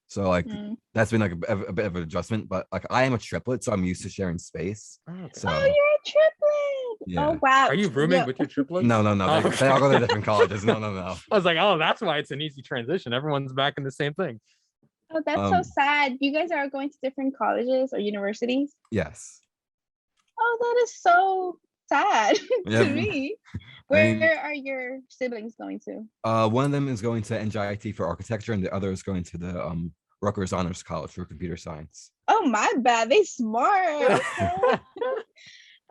S3: So like
S2: Mm.
S3: that's been like a bit of an adjustment, but like I am a triplet, so I'm used to sharing space.
S1: Okay.
S3: So
S2: Oh, you're a triplet. Oh
S3: yeah.
S2: wow.
S1: Are you rooming
S2: Yo,
S1: with your triplets?
S3: No, no, no.
S1: Oh,
S3: They all go to
S1: okay.
S3: different colleges. No, no, no.
S1: I was like, oh, that's why it's an easy transition. Everyone's back in the same thing.
S2: oh, that's so
S3: Um,
S2: sad. You guys are going to different colleges or universities?
S3: yes.
S2: Oh, that is so sad
S3: Yeah.
S2: to me.
S3: I mean,
S2: Where are your siblings going to?
S3: one of them is going to NJIT for architecture, and the other is going to the Rutgers Honors College for computer science.
S2: Oh, my bad. They smart.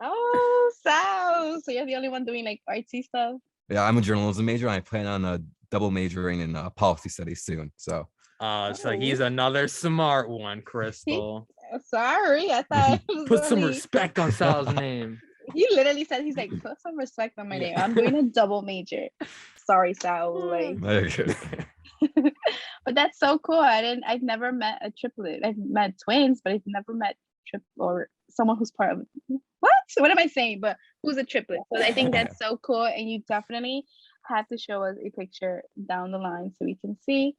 S2: Okay. Oh, so you're the only one doing like artsy stuff.
S3: Yeah, I'm a journalism major, and I plan on double majoring in policy studies soon. So
S1: So he's
S2: Oh,
S1: another smart one,
S2: he,
S1: Crystal.
S2: sorry. I thought it was
S1: Put some
S2: only.
S1: respect on Sal's name.
S2: He literally said he's like, put some respect on my name. I'm doing a double major. Sorry, Sal. Like,
S3: very good.
S2: but that's so cool. I've never met a triplet. I've met twins, but I've never met or someone who's part of what am I saying? But who's a triplet. So I think that's so cool. And you definitely have to show us a picture down the line so we can see.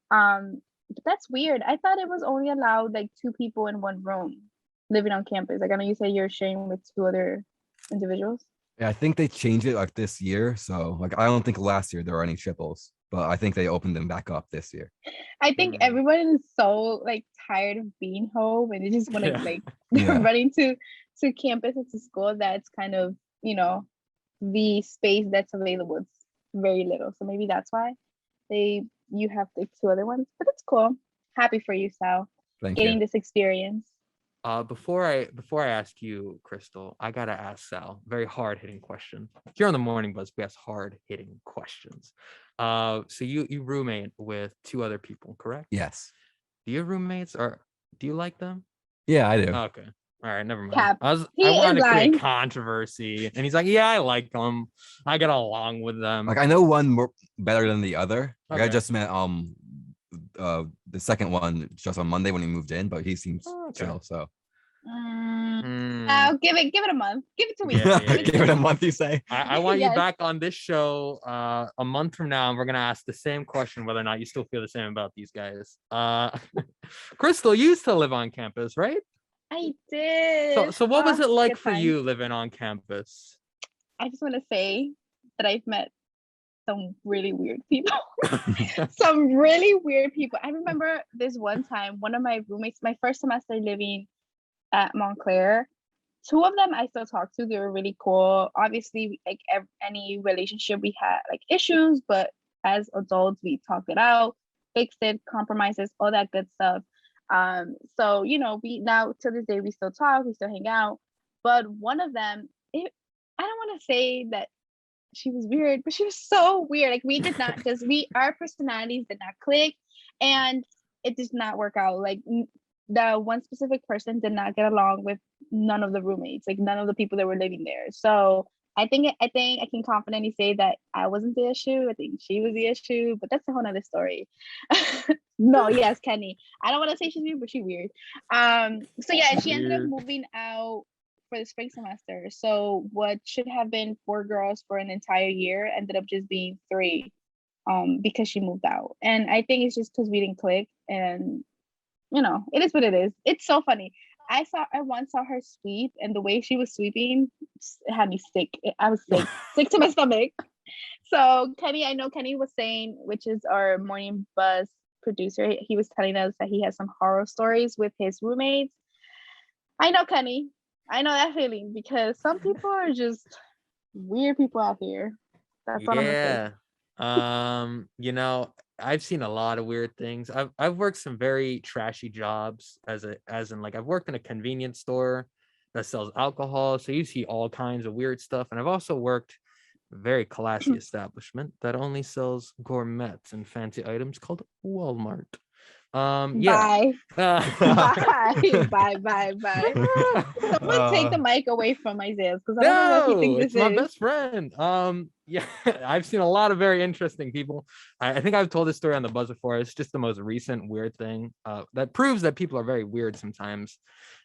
S2: But that's weird. I thought it was only allowed like two people in one room living on campus. Like I know you say you're sharing with two other individuals.
S3: Yeah, I think they changed it like this year. So like I don't think last year there were any triples. but I think they opened them back up this year.
S2: I think everyone is so like tired of being home and they just want to
S1: Yeah.
S2: like
S3: Yeah.
S2: running to campus and to school. That's kind of, the space that's available. It's very little. So maybe that's why you have the two other ones. But it's cool. Happy for you, Sal,
S3: Thank
S2: getting
S3: you.
S2: this experience.
S1: Before I ask you, Crystal, I gotta ask Sal very hard hitting question. Here on the Morning Buzz, we ask hard hitting questions. So you roommate with two other people, correct?
S3: Yes.
S1: Do your roommates do you like them?
S3: Yeah, I do.
S1: Okay. All right, never mind.
S2: Cap.
S1: I
S2: He is
S1: wanted to create
S2: lying.
S1: controversy, and he's like, "Yeah, I like them. I get along with them."
S3: Like I know one more better than the other. Like I
S1: Okay.
S3: just met the second one just on Monday when he moved in, but he seems
S1: Okay.
S3: chill. So
S2: I'll give it a month. Give it 2 weeks.
S1: Yeah,
S3: give it a month, you say?
S1: I want you
S2: Yes.
S1: back on this show a month from now, and we're gonna ask the same question whether or not you still feel the same about these guys. Crystal, you used to live on campus, right?
S2: I did.
S1: So what was it like
S2: good
S1: for
S2: times.
S1: you living on campus?
S2: I just want to say that I've met some really weird people. Some really weird people. I remember this one time, one of my roommates, my first semester living at Montclair, two of them I still talk to. They were really cool. Obviously, like any relationship, we had like issues, but as adults, we talked it out, fixed it, compromises, all that good stuff. So we now to this day we still talk, we still hang out. But one of them, I don't want to say that she was weird, but she was so weird. Like our personalities did not click, and it did not work out. Like the one specific person did not get along with none of the roommates, like none of the people that were living there. So I think I can confidently say that I wasn't the issue. I think she was the issue, but that's a whole nother story. No, yes, Kenny. I don't want to say she's weird, but she's weird. So yeah, she ended up
S1: Weird.
S2: moving out for the spring semester. So what should have been 4 girls for an entire year ended up just being 3, because she moved out. And I think it's just because we didn't click, and it is what it is. It's so funny. I once saw her sweep, and the way she was sweeping, it had me sick. I was sick to my stomach. So Kenny, I know Kenny was saying, which is our Morning Buzz producer, he was telling us that he has some horror stories with his roommates. I know, Kenny. I know that feeling, because some people are just weird people out here. That's what I'm gonna say.
S1: I've seen a lot of weird things. I've worked some very trashy jobs as in like I've worked in a convenience store that sells alcohol, so you see all kinds of weird stuff. And I've also worked a very classy establishment that only sells gourmets and fancy items called Walmart. Yeah.
S2: Bye. Someone take the mic away from Isaias, because I don't know what he thinks
S1: it's
S2: this
S1: my
S2: is.
S1: best friend. Yeah, I've seen a lot of very interesting people. I think I've told this story on the Buzz before. It's just the most recent weird thing that proves that people are very weird sometimes.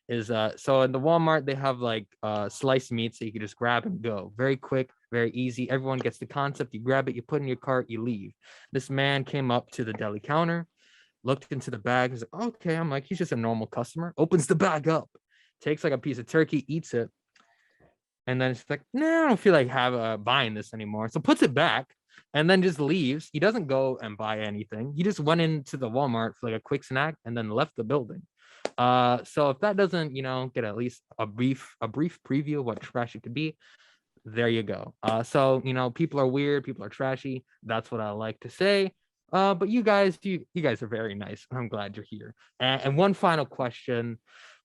S1: Is so in the Walmart they have like sliced meat, so you can just grab and go. Very quick, very easy. Everyone gets the concept. You grab it, you put it in your cart, you leave. This man came up to the deli counter, looked into the bag. He's like, okay. I'm like, he's just a normal customer. Opens the bag up, takes like a piece of turkey, eats it. And then it's like, no, I don't feel like buying this anymore. So puts it back and then just leaves. He doesn't go and buy anything. He just went into the Walmart for like a quick snack and then left the building. So if that doesn't, get at least a brief preview of what trash it could be, there you go. So people are weird, people are trashy. That's what I like to say. But you guys are very nice. I'm glad you're here. And one final question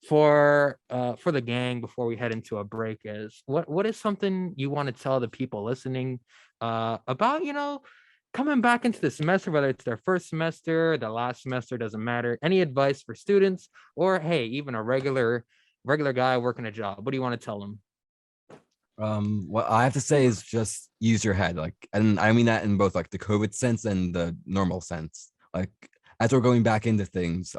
S1: for the gang before we head into a break is what is something you want to tell the people listening about coming back into the semester, whether it's their first semester, the last semester, doesn't matter. Any advice for students, or hey, even a regular guy working a job? What do you want to tell them?
S3: What I have to say is just use your head, and I mean that in both like the COVID sense and the normal sense. Like as we're going back into things,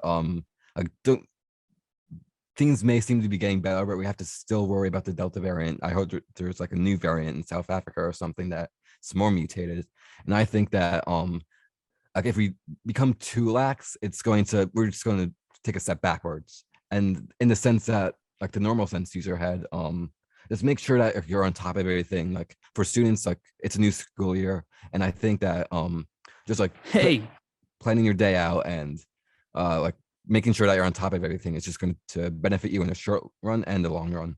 S3: things may seem to be getting better, but we have to still worry about the Delta variant. I hope there's like a new variant in South Africa or something that's more mutated. And I think that like if we become too lax, we're just going to take a step backwards. And in the sense that like the normal sense, use your head. Just make sure that if you're on top of everything, like for students, like it's a new school year. And I think that Just like
S1: Hey,
S3: planning your day out and like making sure that you're on top of everything is just going to benefit you in the short run and the long run.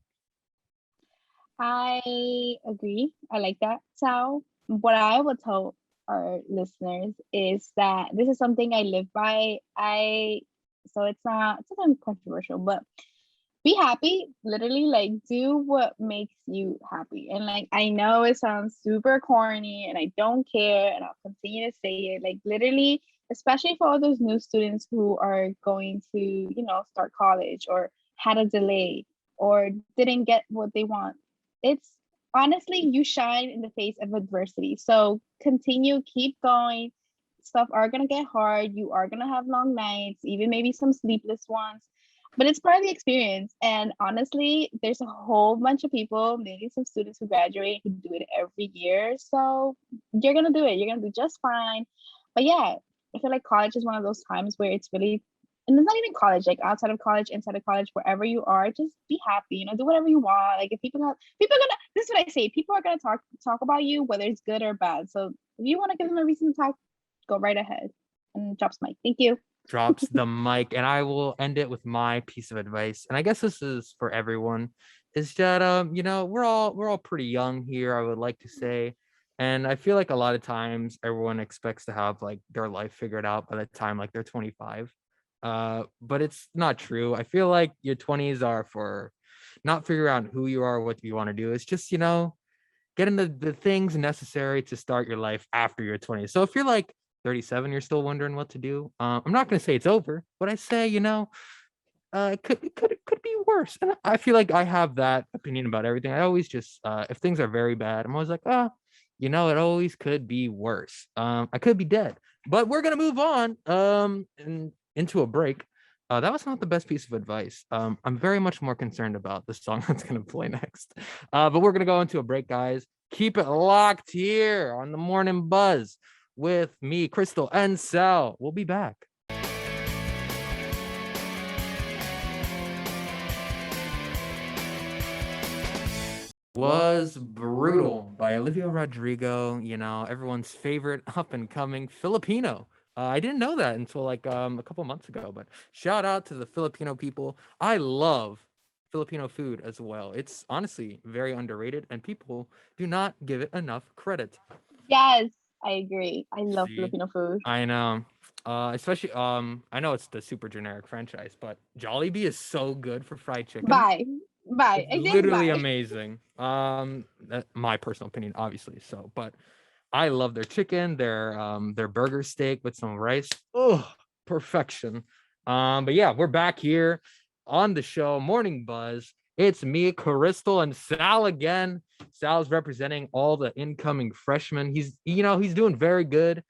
S2: I agree. I like that. So, what I would tell our listeners is that this is something I live by. So it's not controversial, but be happy. Literally, like do what makes you happy. And like I know it sounds super corny, and I don't care, and I'll continue to say it. Like literally, especially for all those new students who are going to, start college or had a delay or didn't get what they want. It's honestly, you shine in the face of adversity. So continue, keep going. Stuff are gonna get hard. You are gonna have long nights, even maybe some sleepless ones, but it's part of the experience. And honestly, there's a whole bunch of people, maybe some students who graduate who do it every year. So you're gonna do it. You're gonna do just fine. But yeah, I feel like college is one of those times where it's really, and it's not even college, like outside of college, inside of college, wherever you are, just be happy. Do whatever you want. Like if people are gonna. This is what I say. People are gonna talk about you, whether it's good or bad. So if you want to give them a reason to talk, go right ahead and drop mic. Thank you.
S1: drops the mic, and I will end it with my piece of advice. And I guess this is for everyone. Is that we're all pretty young here, I would like to say. And I feel like a lot of times everyone expects to have like their life figured out by the time like they're 25. But it's not true. I feel like your 20s are for not figuring out who you are, what you want to do. It's just, getting the things necessary to start your life after your 20s. So if you're like 37, you're still wondering what to do. I'm not going to say it's over, but I say, it could be worse. And I feel like I have that opinion about everything. I always just, if things are very bad, I'm always like, it always could be worse. I could be dead, but we're going to move on and into a break. That was not the best piece of advice. I'm very much more concerned about the song that's going to play next. But we're going to go into a break, guys. Keep it locked here on the Morning Buzz with me, Cristal, and Sal. We'll be back. Was Brutal by Olivia Rodrigo, everyone's favorite up and coming Filipino. I didn't know that until like a couple months ago, but shout out to the Filipino people. I love Filipino food as well. It's honestly very underrated and people do not give it enough credit.
S2: Yes, I agree. I love
S1: See,
S2: Filipino food.
S1: I know. Especially I know it's the super generic franchise, but Jollibee is so good for fried chicken.
S2: Bye. Bye.
S1: It's
S2: I think
S1: literally
S2: bye.
S1: amazing. My personal opinion, obviously. So, but I love their chicken, their burger steak with some rice. Oh, perfection. But yeah, we're back here on the show, Morning Buzz. It's me, Cristal, and Sal again. Sal's representing all the incoming freshmen. He's doing very good.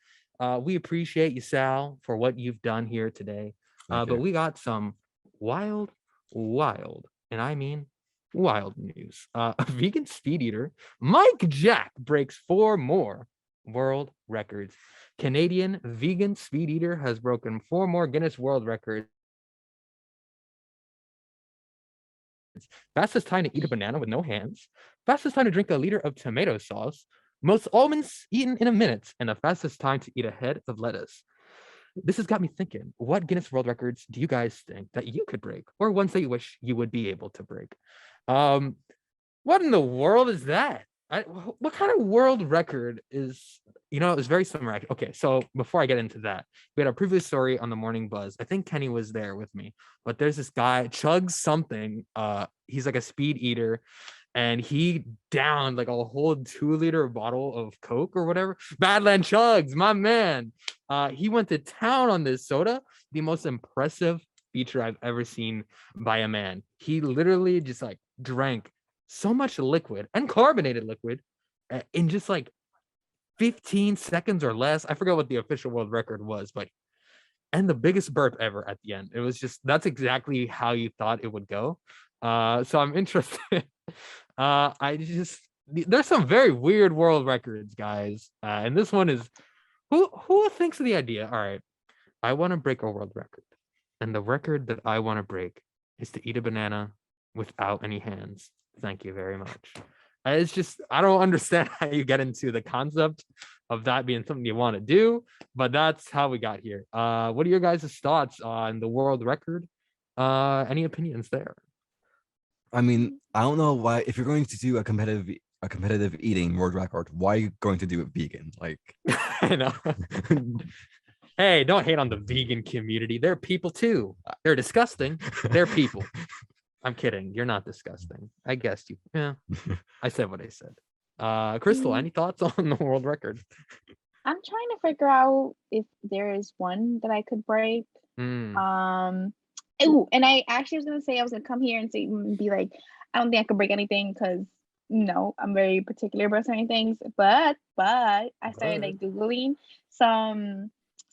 S1: We appreciate you, Sal, for what you've done here today. But we got some wild, and I mean wild news. A vegan speed eater, Mike Jack, breaks 4 more world records. Canadian vegan speed eater has broken 4 more Guinness World Records. Fastest time to eat a banana with no hands. Fastest time to drink a liter of tomato sauce. Most almonds eaten in a minute. And the fastest time to eat a head of lettuce. This has got me thinking, what Guinness World Records do you guys think that you could break, or ones that you wish you would be able to break? What in the world is that? What kind of world record is, it's very similar. Okay, so before I get into that, we had a previous story on the Morning Buzz. I think Kenny was there with me, but there's this guy, Chugs something. He's like a speed eater, and he downed like a whole 2-liter bottle of Coke or whatever. Badland Chugs, my man. He went to town on this soda, the most impressive feature I've ever seen by a man. He literally just like drank so much liquid and carbonated liquid in just like 15 seconds or less. I forgot what the official world record was, but and the biggest burp ever at the end. It was just, that's exactly how you thought it would go. So I'm interested. There's some very weird world records, guys. And this one is, who thinks of the idea? All right, I want to break a world record. And the record that I want to break is to eat a banana without any hands. Thank you very much. It's just I don't understand how you get into the concept of that being something you want to do, but that's how we got here. What are your guys' thoughts on the world record? Any opinions there?
S3: I mean, I don't know why if you're going to do a competitive eating world record, why are you going to do it vegan? Like,
S1: I know. Hey, don't hate on the vegan community. They're people too. They're disgusting. They're people. I'm kidding. You're not disgusting. I guessed you. Yeah, I said what I said. Cristal, any thoughts on the world record?
S2: I'm trying to figure out if there is one that I could break.
S1: Mm.
S2: Oh, and I actually was gonna say I was gonna come here and say be like, I don't think I could break anything because I'm very particular about certain things. But I started like Googling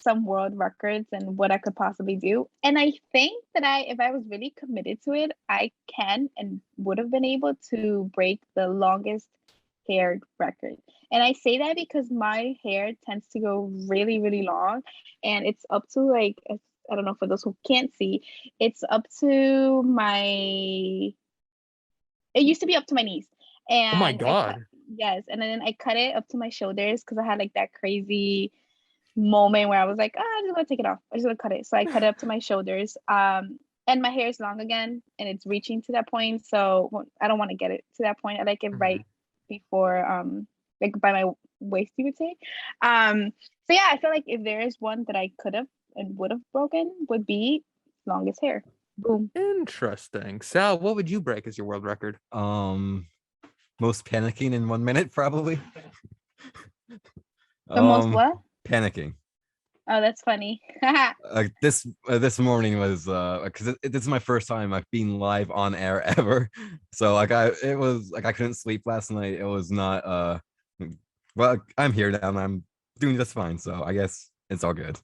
S2: some world records and what I could possibly do. And I think that if I was really committed to it, I can and would have been able to break the longest haired record. And I say that because my hair tends to go really, really long, and it's up to like I don't know, for those who can't see, it's up to my. It used to be up to my knees,
S1: Oh my
S2: and
S1: god.
S2: yes, and then I cut it up to my shoulders because I had like that crazy moment where I was like, I'm just gonna take it off. I'm just gonna cut it. So I cut it up to my shoulders. And my hair is long again, and it's reaching to that point. So I don't want to get it to that point. I like it right before, like by my waist, you would say. So yeah, I feel like if there is one that I could have and would have broken, would be longest hair. Boom.
S1: Interesting. Sal, what would you break as your world record?
S3: Most panicking in 1 minute, probably.
S2: The most what?
S3: Panicking.
S2: Oh, that's funny.
S3: This morning was because this is my first time like being live on air ever, so like I couldn't sleep last night. It was not well, I'm here now and I'm doing just fine, so I guess it's all good.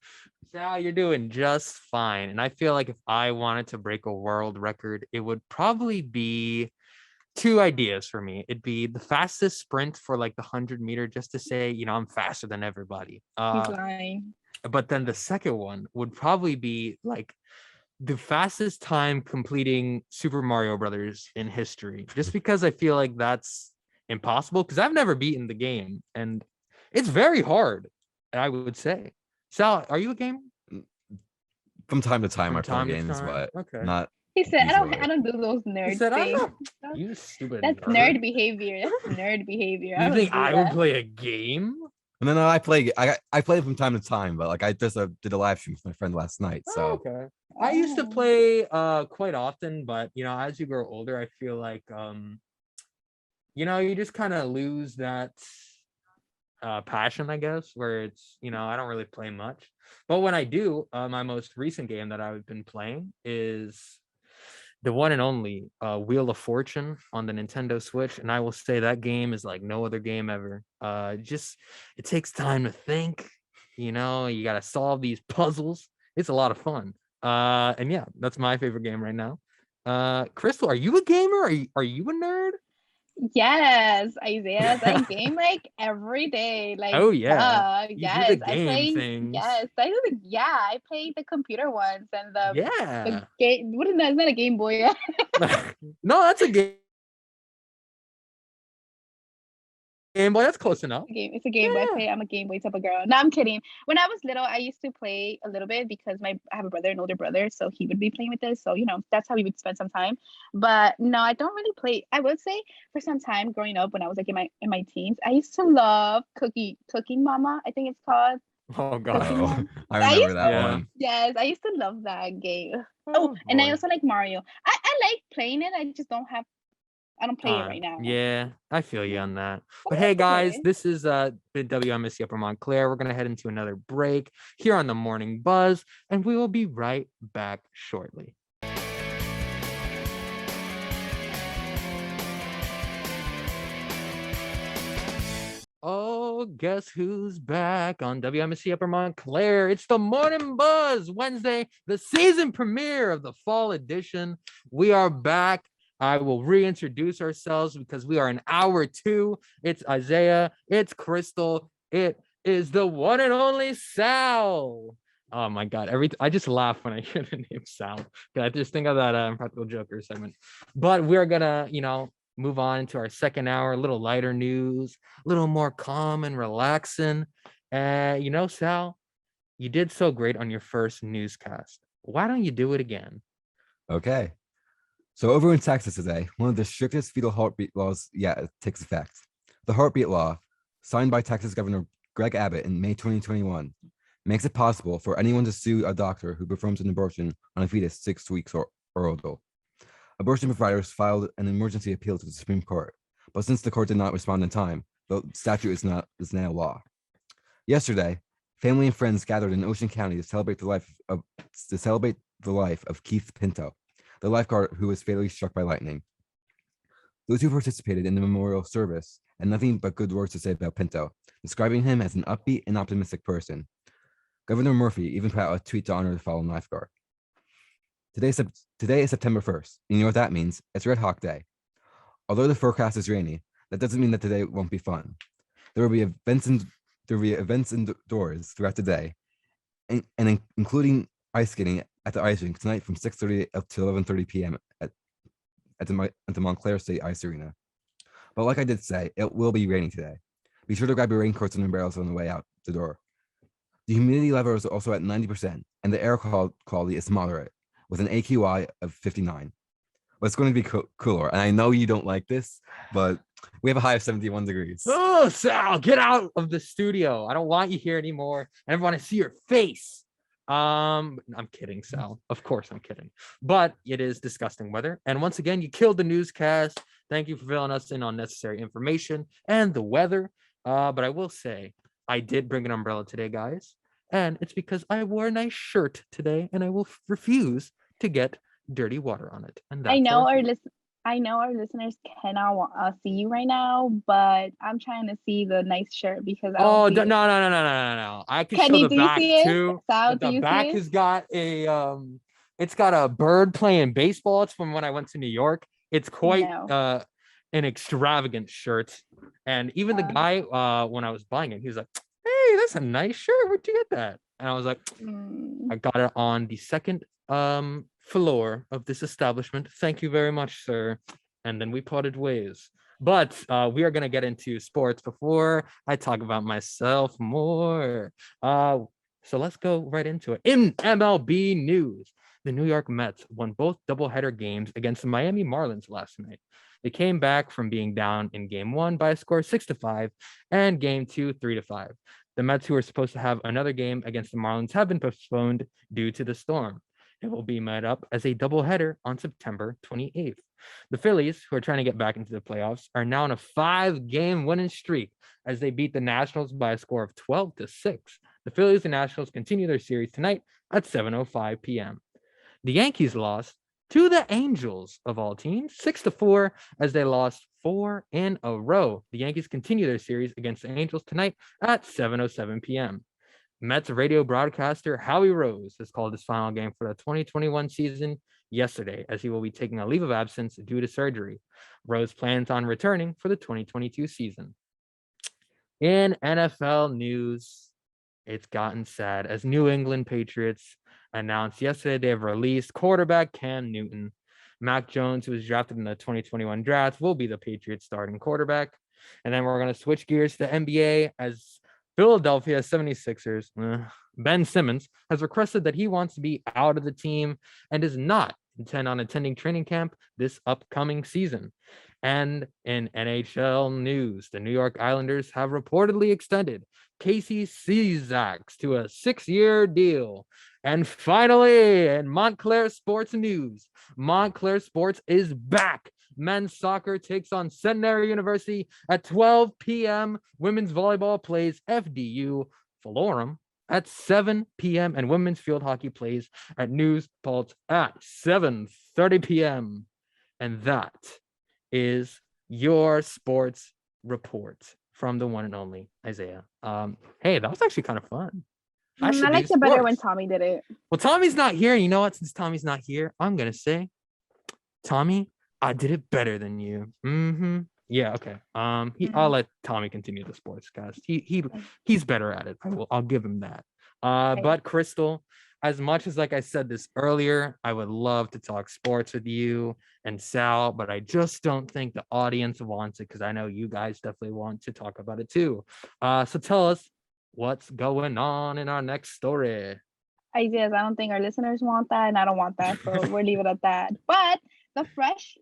S1: Sal, you're doing just fine. And I feel like if I wanted to break a world record, it would probably be two ideas for me. It'd be the fastest sprint for like the 100-meter, just to say, I'm faster than everybody.
S2: He's lying.
S1: But then the second one would probably be like the fastest time completing Super Mario Brothers in history, just because I feel like that's impossible because I've never beaten the game and it's very hard, I would say. Sal, are you a game?
S3: From time to time,
S1: From
S3: I play
S1: time to
S3: games,
S1: time?
S3: but
S1: Okay.
S3: not.
S2: He said,
S3: easily.
S2: I don't do those nerd
S1: He said, I'm
S2: things.
S1: not. You stupid
S2: That's nerd behavior. That's nerd behavior.
S1: You
S2: don't
S1: think
S2: do
S1: I
S2: that.
S1: would play a game?
S3: No, I play from time to time, but like I just did a live stream with my friend last night. So
S1: okay. I used to play quite often, but as you grow older, I feel like you just kind of lose that passion, I guess, where it's I don't really play much. But when I do, my most recent game that I've been playing is the one and only Wheel of Fortune on the Nintendo Switch, and I will say that game is like no other game ever. It takes time to think. You got to solve these puzzles. It's a lot of fun. And yeah, that's my favorite game right now. Cristal, are you a gamer? Are you a nerd?
S2: Yes, Isaias. I game like every day. Like,
S1: oh yeah, you
S2: yes,
S1: do the
S2: I
S1: game
S2: play.
S1: things.
S2: Yes, I play the computer ones and the
S1: yeah.
S2: game. What is that? It's not a Game Boy.
S1: No, that's a game. Game Boy, that's close enough.
S2: It's a Game Boy. I'm a Game Boy type of girl. No, I'm kidding. When I was little, I used to play a little bit because I have a brother, an older brother, so he would be playing with this. So that's how we would spend some time. But no, I don't really play. I would say for some time growing up when I was like in my teens, I used to love Cooking Mama. I think it's called.
S1: Oh god,
S3: I remember that one.
S2: Yes, I used to love that game. Oh, and I also like Mario. I like playing it. I don't play it right now.
S1: Yeah, I feel you on that. But hey, guys, this is the WMSC Upper Montclair. We're going to head into another break here on the Morning Buzz, and we will be right back shortly. Oh, guess who's back on WMSC Upper Montclair? It's the Morning Buzz Wednesday, the season premiere of the fall edition. We are back. I will reintroduce ourselves because we are in hour 2. It's Isaiah. It's Cristal. It is the one and only Sal. Oh my God. I just laugh when I hear the name Sal. I just think of that Impractical Joker segment. But we're gonna, move on into our second hour, a little lighter news, a little more calm and relaxing. And Sal, you did so great on your first newscast. Why don't you do it again?
S3: Okay. So over in Texas today, one of the strictest fetal heartbeat laws yet takes effect. The heartbeat law, signed by Texas Governor Greg Abbott in May 2021, makes it possible for anyone to sue a doctor who performs an abortion on a fetus 6 weeks or older. Abortion providers filed an emergency appeal to the Supreme Court, but since the court did not respond in time, the statute is now law. Yesterday, family and friends gathered in Ocean County to celebrate the life of Keith Pinto, the lifeguard who was fatally struck by lightning. Those who participated in the memorial service had nothing but good words to say about Pinto, describing him as an upbeat and optimistic person. Governor Murphy even put out a tweet to honor the fallen lifeguard. Today is September 1st. And you know what that means? It's Red Hawk Day. Although the forecast is rainy, that doesn't mean that today won't be fun. There will be events indoors throughout the day, and including ice skating at the ice rink tonight from 6:30 up to 11:30 p.m. at the Montclair State Ice Arena. But like I did say, it will be raining today. Be sure to grab your raincoats and umbrellas on the way out the door. The humidity level is also at 90%, and the air quality is moderate, with an AQI of 59. But it's going to be cooler, and I know you don't like this, but we have a high of 71 degrees.
S1: Oh, Sal, get out of the studio. I don't want you here anymore. I want to see your face. I'm kidding, Sal. Of course I'm kidding. But it is disgusting weather. And once again, you killed the newscast. Thank you for filling us in on necessary information and the weather. But I will say, I did bring an umbrella today, guys. And it's because I wore a nice shirt today, and I will refuse to get dirty water on it. And that's
S2: I know our listeners cannot see you right now, but I'm trying to see the nice shirt because
S1: no. I can show the back too.
S2: Sal,
S1: The back has got it's got a bird playing baseball. It's from when I went to New York. It's quite an extravagant shirt. And even the guy, when I was buying it, he was like, "Hey, that's a nice shirt. Where'd you get that?" And I was like, "I got it on the second floor of this establishment. Thank you very much, sir." And then we parted ways. But we are going to get into sports before I talk about myself more. So let's go right into it. In MLB news, the New York Mets won both doubleheader games against the Miami Marlins last night. They came back from being down in game 1 by a score of 6-5 and game 2 3-5. The Mets, who were supposed to have another game against the Marlins, have been postponed due to the storm. It will be made up as a doubleheader on September 28th. The Phillies, who are trying to get back into the playoffs, are now on a 5-game winning streak as they beat the Nationals by a score of 12-6. The Phillies and Nationals continue their series tonight at 7:05 p.m. The Yankees lost to the Angels of all teams, 6-4, as they lost 4 in a row. The Yankees continue their series against the Angels tonight at 7:07 p.m. Mets radio broadcaster Howie Rose has called his final game for the 2021 season yesterday, as he will be taking a leave of absence due to surgery. Rose plans on returning for the 2022 season. In NFL news, it's gotten sad as New England Patriots announced yesterday they have released quarterback Cam Newton. Mac Jones, who was drafted in the 2021 draft, will be the Patriots starting quarterback. And then we're going to switch gears to the NBA as Philadelphia 76ers, Ben Simmons, has requested that he wants to be out of the team and does not intend on attending training camp this upcoming season. And in NHL news, the New York Islanders have reportedly extended Casey Cizics to a 6-year deal. And finally, in Montclair sports news, Montclair Sports is back. Men's soccer takes on Centenary University at 12 p.m. Women's volleyball plays FDU Florham at 7 p.m. and women's field hockey plays at News Pulse at 7:30 p.m. And that is your sports report from the one and only Isaiah. Hey, that was actually kind of fun.
S2: I liked it better when Tommy did it.
S1: Well, Tommy's not here. You know what? Since Tommy's not here, I'm gonna say, Tommy, I did it better than you. Yeah, okay. I'll let Tommy continue the sports cast. He's better at it. I'll give him that. But Cristal, as much as, like I said this earlier, I would love to talk sports with you and Sal, but I just don't think the audience wants it because I know you guys definitely want to talk about it too. So tell us what's going on in our next story.
S2: Isaias, I don't think our listeners want that, and I don't want that, so we'll leave it at that. But the Fresh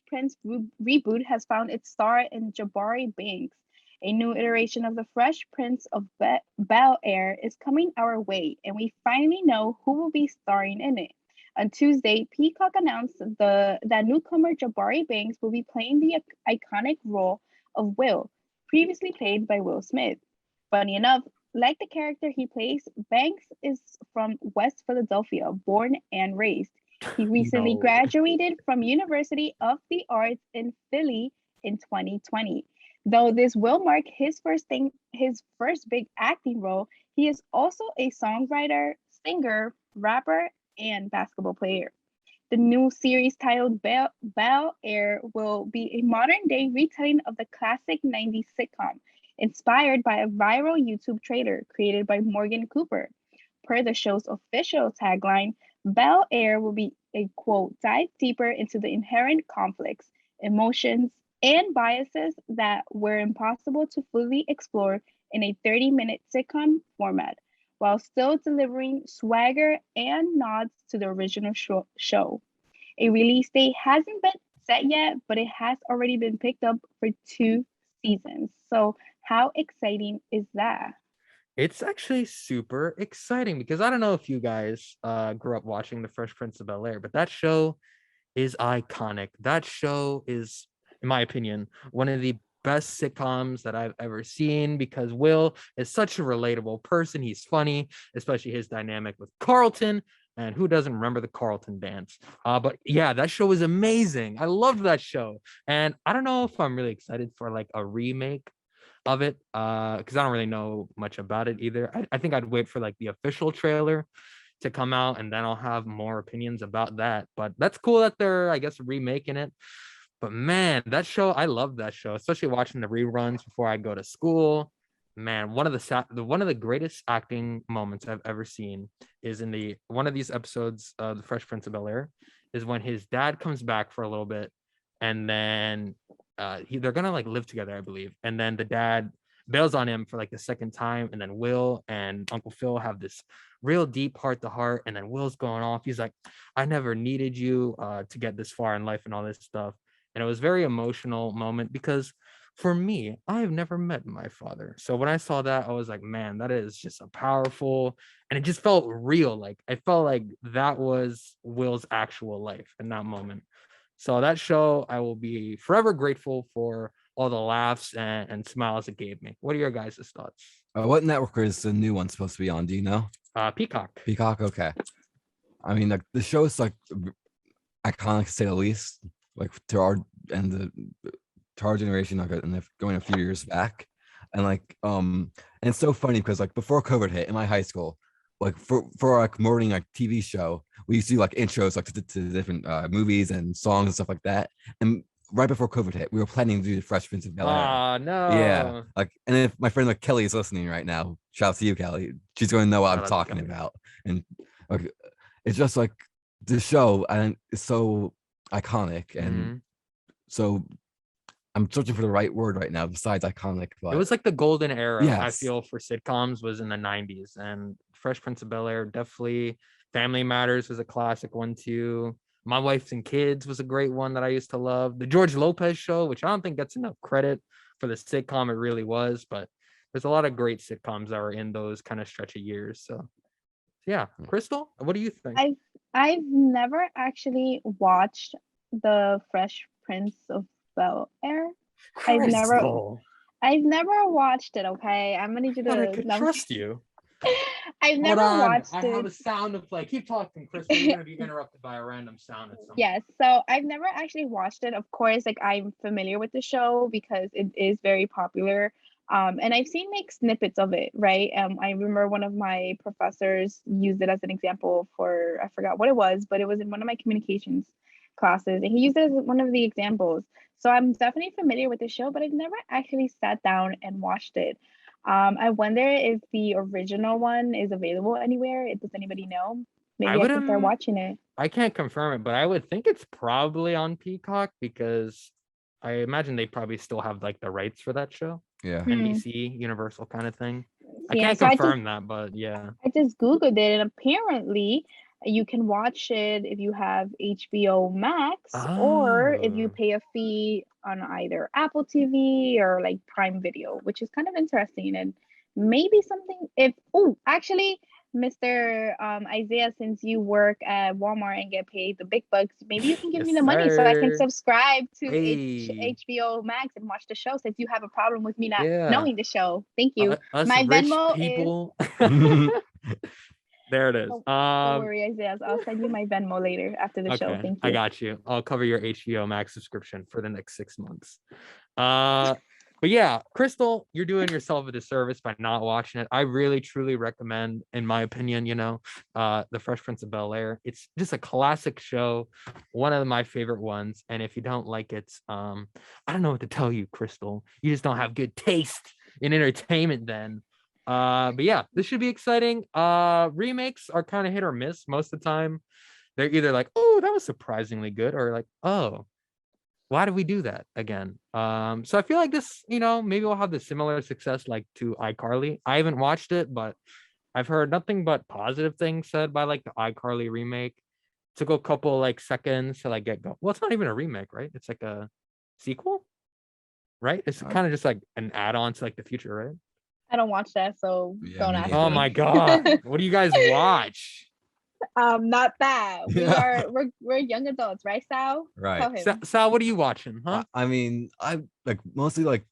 S2: Prince reboot has found its star in Jabari Banks. A new iteration of the Fresh Prince of Bel Air is coming our way, and we finally know who will be starring in it. On Tuesday, Peacock announced that newcomer Jabari Banks will be playing the iconic role of Will, previously played by Will Smith. Funny enough, like the character he plays, Banks is from West Philadelphia, born and raised. He recently
S1: No.
S2: graduated from University of the Arts in Philly in 2020. Though this will mark his first big acting role, he is also a songwriter, singer, rapper, and basketball player. The new series titled Bel Air will be a modern day retelling of the classic 90s sitcom, inspired by a viral YouTube trailer created by Morgan Cooper. Per the show's official tagline, Bel Air will be a quote, dive deeper into the inherent conflicts, emotions, and biases that were impossible to fully explore in a 30-minute sitcom format, while still delivering swagger and nods to the original show. A release date hasn't been set yet, but it has already been picked up for 2 seasons. So, how exciting is that?
S1: It's actually super exciting because I don't know if you guys grew up watching The Fresh Prince of Bel Air, but that show is iconic. That show is, in my opinion, one of the best sitcoms that I've ever seen because Will is such a relatable person. He's funny, especially his dynamic with Carlton. And who doesn't remember the Carlton dance? But yeah, that show is amazing. I loved that show. And I don't know if I'm really excited for like a remake of it because I don't really know much about it either. I think I'd wait for like the official trailer to come out and then I'll have more opinions about that. But that's cool that they're, I guess, remaking it. But man, that show, I love that show, especially watching the reruns before I go to school. Man, one of the greatest acting moments I've ever seen is in the one of these episodes of The Fresh Prince of Bel Air, is when his dad comes back for a little bit, and then they're gonna like live together, I believe, and then the dad bails on him for like the second time, and then Will and Uncle Phil have this real deep heart to heart, and then Will's going off. He's like, "I never needed you to get this far in life," and all this stuff. And it was a very emotional moment because for me, I have never met my father. So when I saw that, I was like, man, that is just a powerful, and it just felt real. Like I felt like that was Will's actual life in that moment. So that show, I will be forever grateful for all the laughs and smiles it gave me. What are your guys' thoughts?
S3: What network is the new one supposed to be on? Do you know?
S1: Peacock.
S3: Peacock. Okay. I mean, like the show is like iconic to say the least. Like to our and the to our generation, like and going a few years back, and and it's so funny because like before COVID hit in my high school, like for like morning like TV show, we used to do like intros like to different movies and songs and stuff like that. And right before COVID hit, we were planning to do the Fresh Prince of Bel Air.
S1: Ah,
S3: Yeah,
S1: no.
S3: like, and if my friend like Kelly is listening right now, shout out to you, Kelly. She's going to know what
S1: Shout
S3: I'm
S1: out to
S3: talking
S1: Kelly.
S3: about. And like, it's just like the show, and it's so iconic, and
S1: Mhm.
S3: so I'm searching for the right word right now besides iconic.
S1: It
S3: But
S1: was like the golden era, I
S3: yes,
S1: feel, for sitcoms was in the 90s. And Fresh Prince of Bel Air, definitely. Family Matters was a classic one too. My Wife and Kids was a great one that I used to love. The George Lopez Show, which I don't think gets enough credit for the sitcom it really was, but there's a lot of great sitcoms that were in those kind of stretch of years. So yeah, Crystal, what do you think?
S2: I've I've never actually watched the Fresh Prince of Bel Air. I've never
S1: Crystal,
S2: I've never watched it, okay? I'm gonna need you
S1: but I
S2: to
S1: could
S2: no, I'm
S1: trust you.
S2: I've
S1: Hold
S2: never
S1: on,
S2: watched
S1: I have
S2: it.
S1: a sound of play. Keep talking, Crystal. You're gonna be interrupted by a random sound at some
S2: Yes, so I've never actually watched it. Of course, like I'm familiar with the show because it is very popular. And I've seen like snippets of it, right? I remember one of my professors used it as an example for I forgot what it was, but it was in one of my communications classes, and he used it as one of the examples. So I'm definitely familiar with the show, but I've never actually sat down and watched it. I wonder if the original one is available anywhere. Does anybody know?
S1: I
S2: Maybe I
S1: would
S2: can start watching it.
S1: I can't confirm it, but I would think it's probably on Peacock because I imagine they probably still have like the rights for that show.
S3: Yeah.
S1: NBC, Universal kind of thing. I
S2: Yeah,
S1: can't
S2: so
S1: confirm that, but yeah.
S2: I just Googled it, and apparently you can watch it if you have HBO Max or if you
S1: Oh,
S2: pay a fee on either Apple TV or like Prime Video, which is kind of interesting. And maybe something if, oh, actually, Mr. Isaiah, since you work at Walmart and get paid the big bucks, maybe you can give
S1: yes,
S2: me the money so I can
S1: sir.
S2: subscribe to
S1: Hey,
S2: HBO Max and watch the show since you have a problem with me not
S1: yeah.
S2: knowing the show. Thank you.
S1: Us
S2: My
S1: rich
S2: Venmo is
S1: people. There it is.
S2: don't worry, Isaiah. I'll send you my Venmo later after the show.
S1: Okay,
S2: Thank
S1: I
S2: you.
S1: got you. I'll cover your HBO Max subscription for the next 6 months. Uh, but yeah, Crystal, you're doing yourself a disservice by not watching it. I really, truly recommend, in my opinion, The Fresh Prince of Bel-Air. It's just a classic show, one of my favorite ones. And if you don't like it, I don't know what to tell you, Crystal. You just don't have good taste in entertainment then. But yeah, this should be exciting. Remakes are kind of hit or miss most of the time. They're either like, oh, that was surprisingly good, or like, oh, why did we do that again? So I feel like this, maybe we'll have the similar success like to iCarly. I haven't watched it, but I've heard nothing but positive things said by like the iCarly remake. Took a couple like seconds to like get going. Well, it's not even a remake, right? It's like a sequel, right? It's kind of just like an add-on to like the future, right?
S2: I don't watch that, so
S3: Yeah,
S2: don't
S3: me
S2: ask
S3: neither.
S1: Oh
S2: me.
S1: my god. What do you guys watch?
S2: Not that.
S3: Yeah.
S2: We're young adults, right, Sal?
S3: Right.
S2: Tell him.
S1: Sal, what are you watching? Huh?
S3: I mean, I like mostly like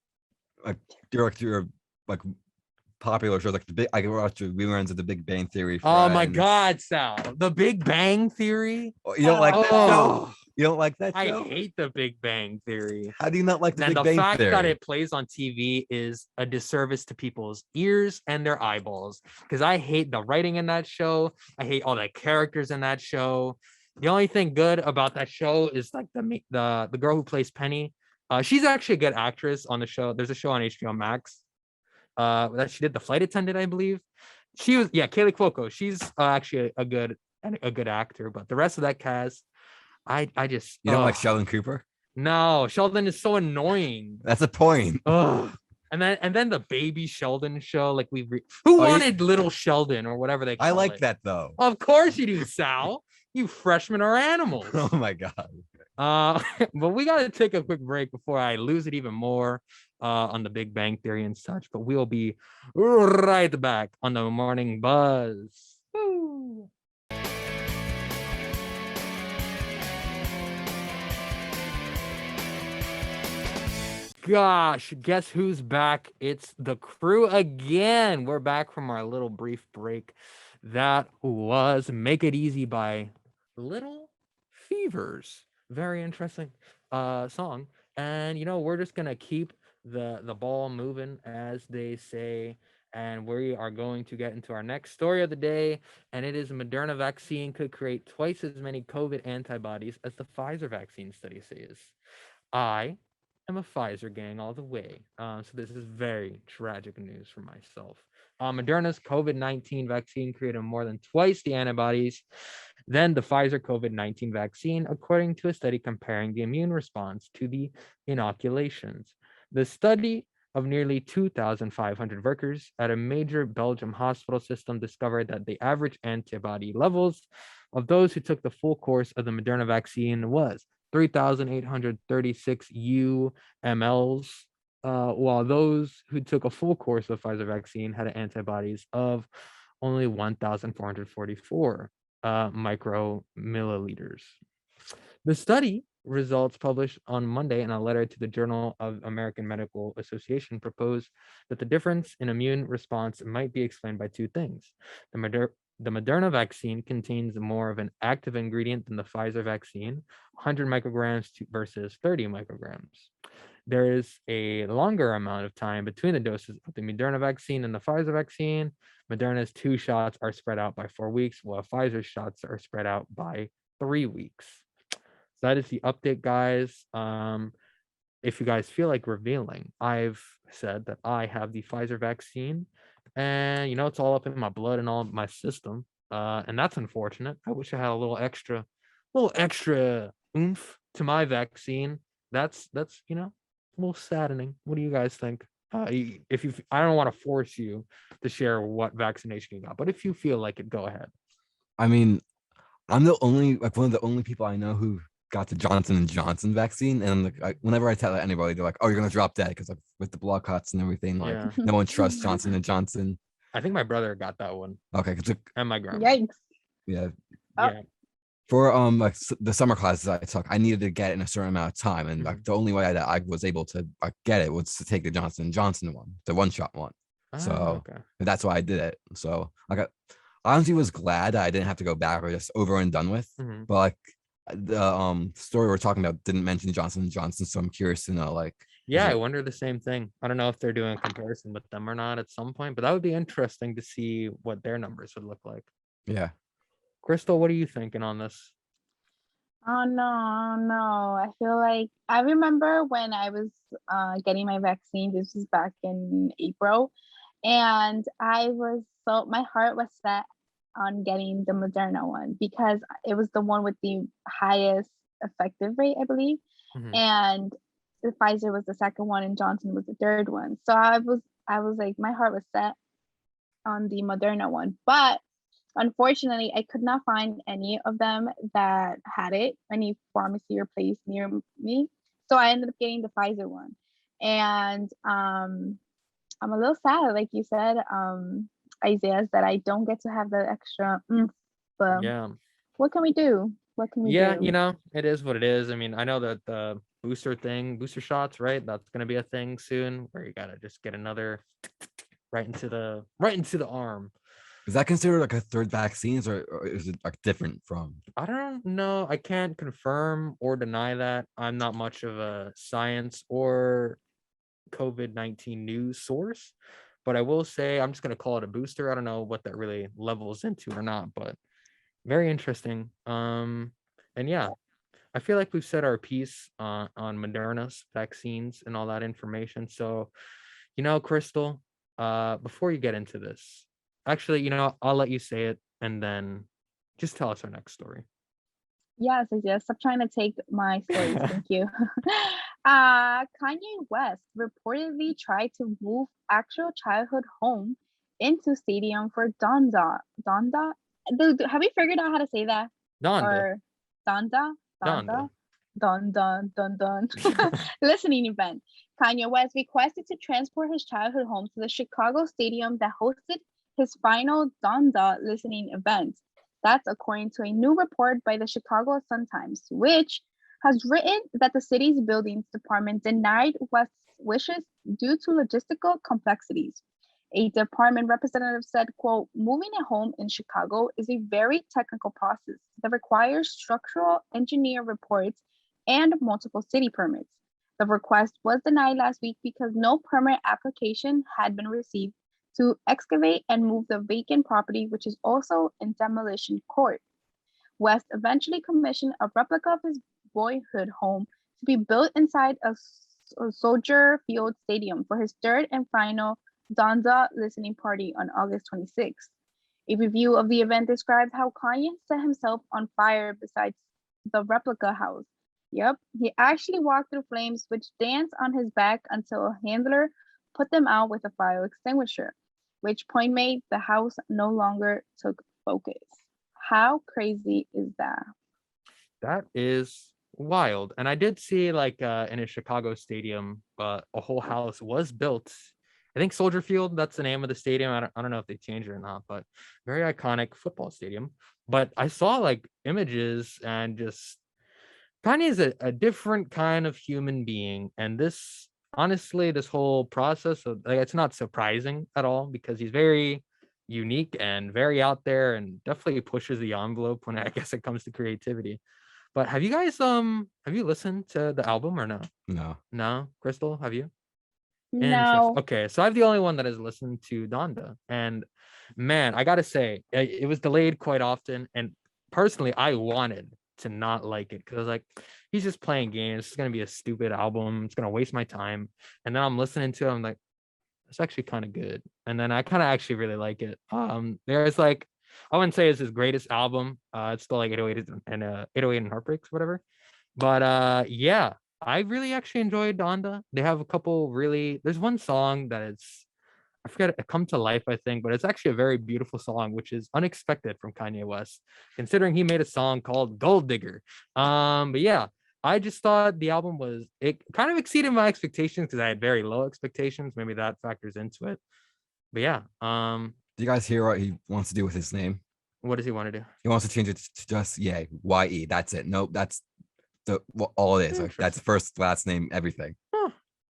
S3: director of like popular shows like the big. I can watch the reruns of The Big Bang Theory.
S1: Oh my
S3: Friends.
S1: god, Sal. The Big Bang Theory.
S3: Oh, you don't like that show?
S1: Oh,
S3: You don't like that
S1: I
S3: show?
S1: hate The Big Bang Theory.
S3: How do you not like The
S1: And
S3: Big
S1: the
S3: Bang
S1: fact that
S3: Theory?
S1: it plays on TV is a disservice to people's ears and their eyeballs. Because I hate the writing in that show. I hate all the characters in that show. The only thing good about that show is like the girl who plays Penny. She's actually a good actress on the show. There's a show on HBO Max that she did, The Flight Attendant, I believe. She was, yeah, Kaylee Cuoco. She's actually a good actor. But the rest of that cast, I just
S3: You don't like Sheldon Cooper?
S1: no, Sheldon is so annoying.
S3: That's a point.
S1: Ugh. And then the baby Sheldon show, like who wanted little Sheldon or whatever they call
S3: I
S1: it?
S3: like that though.
S1: Of course you do, Sal. You freshmen are animals.
S3: Oh my god.
S1: But we gotta take a quick break before I lose it even more on the Big Bang Theory and such. But we'll be right back on the Morning Buzz. Woo. Gosh, guess who's back? It's the crew again. We're back from our little brief break. That was Make It Easy by Little Fevers. Very interesting song. And we're just gonna keep the ball moving, as they say. And we are going to get into our next story of the day. And it is Moderna vaccine could create twice as many COVID antibodies as the Pfizer vaccine study says. I am a Pfizer gang all the way. So this is very tragic news for myself. Moderna's COVID-19 vaccine created more than twice the antibodies than the Pfizer COVID-19 vaccine, according to a study comparing the immune response to the inoculations. The study of nearly 2,500 workers at a major Belgium hospital system discovered that the average antibody levels of those who took the full course of the Moderna vaccine was 3,836 UMLs, while those who took a full course of Pfizer vaccine had antibodies of only 1,444 micromilliliters. The study results published on Monday in a letter to the Journal of American Medical Association proposed that the difference in immune response might be explained by two things. The Moderna vaccine contains more of an active ingredient than the Pfizer vaccine, 100 micrograms versus 30 micrograms. There is a longer amount of time between the doses of the Moderna vaccine and the Pfizer vaccine. Moderna's 2 shots are spread out by 4 weeks, while Pfizer's shots are spread out by 3 weeks. So that is the update, guys. if you guys feel like revealing, I've said that I have the Pfizer vaccine, and it's all up in my blood and all my system. And that's unfortunate. I wish I had a little extra oomph to my vaccine. That's a little saddening. What do you guys think? If you, I don't want to force you to share what vaccination you got, but if you feel like it, go ahead.
S3: I mean, I'm the only one of the only people I know who got the Johnson and Johnson vaccine, and whenever I tell anybody, they're like, "Oh, you're gonna drop dead," because with the blood cuts and everything, like
S1: Yeah,
S3: no one trusts Johnson and Johnson.
S1: I think my brother got that one,
S3: Okay,
S1: and my grandma.
S2: Yikes.
S3: yeah,
S2: Oh.
S1: Yeah,
S3: for like the summer classes I took, I needed to get it in a certain amount of time, and like the only way that I was able to get it was to take the Johnson and Johnson one, the one-shot one. So
S1: okay.
S3: that's why I did it. So I honestly was glad that I didn't have to go back or just over and done with. But like the story we're talking about didn't mention Johnson and Johnson, so I'm curious to know like.
S1: Yeah, I wonder the same thing. I don't know if they're doing a comparison with them or not at some point, but that would be interesting to see what their numbers would look like.
S3: Yeah.
S1: Cristal, what are you thinking on this?
S2: Oh no. I feel like I remember when I was getting my vaccine. This was back in April, and my heart was set on getting the Moderna one because it was the one with the highest effective rate, I believe. And the Pfizer was the second one and Johnson was the third one. So I was like, my heart was set on the Moderna one. But unfortunately, I could not find any of them that had it, any pharmacy or place near me. So I ended up getting the Pfizer one. And I'm a little sad, like you said, Isaias, that I don't get to have the extra but
S1: Yeah.
S2: what can we do? What can we
S1: Yeah,
S2: do?
S1: it is what it is. I mean, I know that the booster shots, right? That's gonna be a thing soon where you gotta just get another right into the arm.
S3: Is that considered like a third vaccines or is it like different from?
S1: I don't know. I can't confirm or deny that. I'm not much of a science or COVID-19 news source, but I will say I'm just gonna call it a booster. I don't know what that really levels into or not, but very interesting. And yeah, I feel like we've said our piece on Moderna's vaccines and all that information. So, Cristal, before you get into this, actually, I'll let you say it and then just tell us our next story.
S2: Yes, stop trying to take my stories. Thank you. Kanye West reportedly tried to move actual childhood home into stadium for Donda. Donda? Have we figured out how to say that?
S1: Donda.
S2: Or Donda?
S1: Donda.
S2: Don don don don. Listening event. Kanye West requested to transport his childhood home to the Chicago stadium that hosted his final Donda listening event. That's according to a new report by the Chicago Sun-Times, which has written that the city's buildings department denied West's wishes due to logistical complexities. A department representative said, quote, moving a home in Chicago is a very technical process that requires structural engineer reports and multiple city permits. The request was denied last week because no permit application had been received to excavate and move the vacant property, which is also in demolition court. West eventually commissioned a replica of his boyhood home to be built inside a Soldier Field Stadium for his third and final Donda listening party on August 26th. A review of the event described how Kanye set himself on fire beside the replica house. Yep, he actually walked through flames which danced on his back until a handler put them out with a fire extinguisher, which point made the house no longer took focus. How crazy is that?
S1: That is wild. And I did see like in a Chicago stadium, a whole house was built. I think Soldier Field, that's the name of the stadium. I don't know if they changed it or not, but very iconic football stadium. But I saw like images and just Kanye is a different kind of human being. And this, honestly, this whole process of like, it's not surprising at all because he's very unique and very out there and definitely pushes the envelope when I guess it comes to creativity. But have you listened to the album or no? No, Cristal, have you? Interesting.
S2: No.
S1: Okay, so I'm the only one that has listened to Donda, and man, I gotta say, it was delayed quite often. And personally, I wanted to not like it because I was like, he's just playing games. It's gonna be a stupid album. It's gonna waste my time. And then I'm listening to it. I'm like, it's actually kind of good. And then I kind of actually really like it. There's like, I wouldn't say it's his greatest album. It's still like 808 and 808 and Heartbreaks, whatever. But yeah, I really actually enjoyed Donda. They have a couple really. There's one song that it's I forget it, Come to Life, I think, but it's actually a very beautiful song, which is unexpected from Kanye West, considering he made a song called Gold Digger. But yeah, I just thought the album was it kind of exceeded my expectations because I had very low expectations. Maybe that factors into it. But yeah,
S3: Do you guys hear what he wants to do with his name?
S1: what does he want to do?
S3: He wants to change it to just YE. That's it. Nope, that's all it is. Like, that's first, last name, everything.
S1: Huh.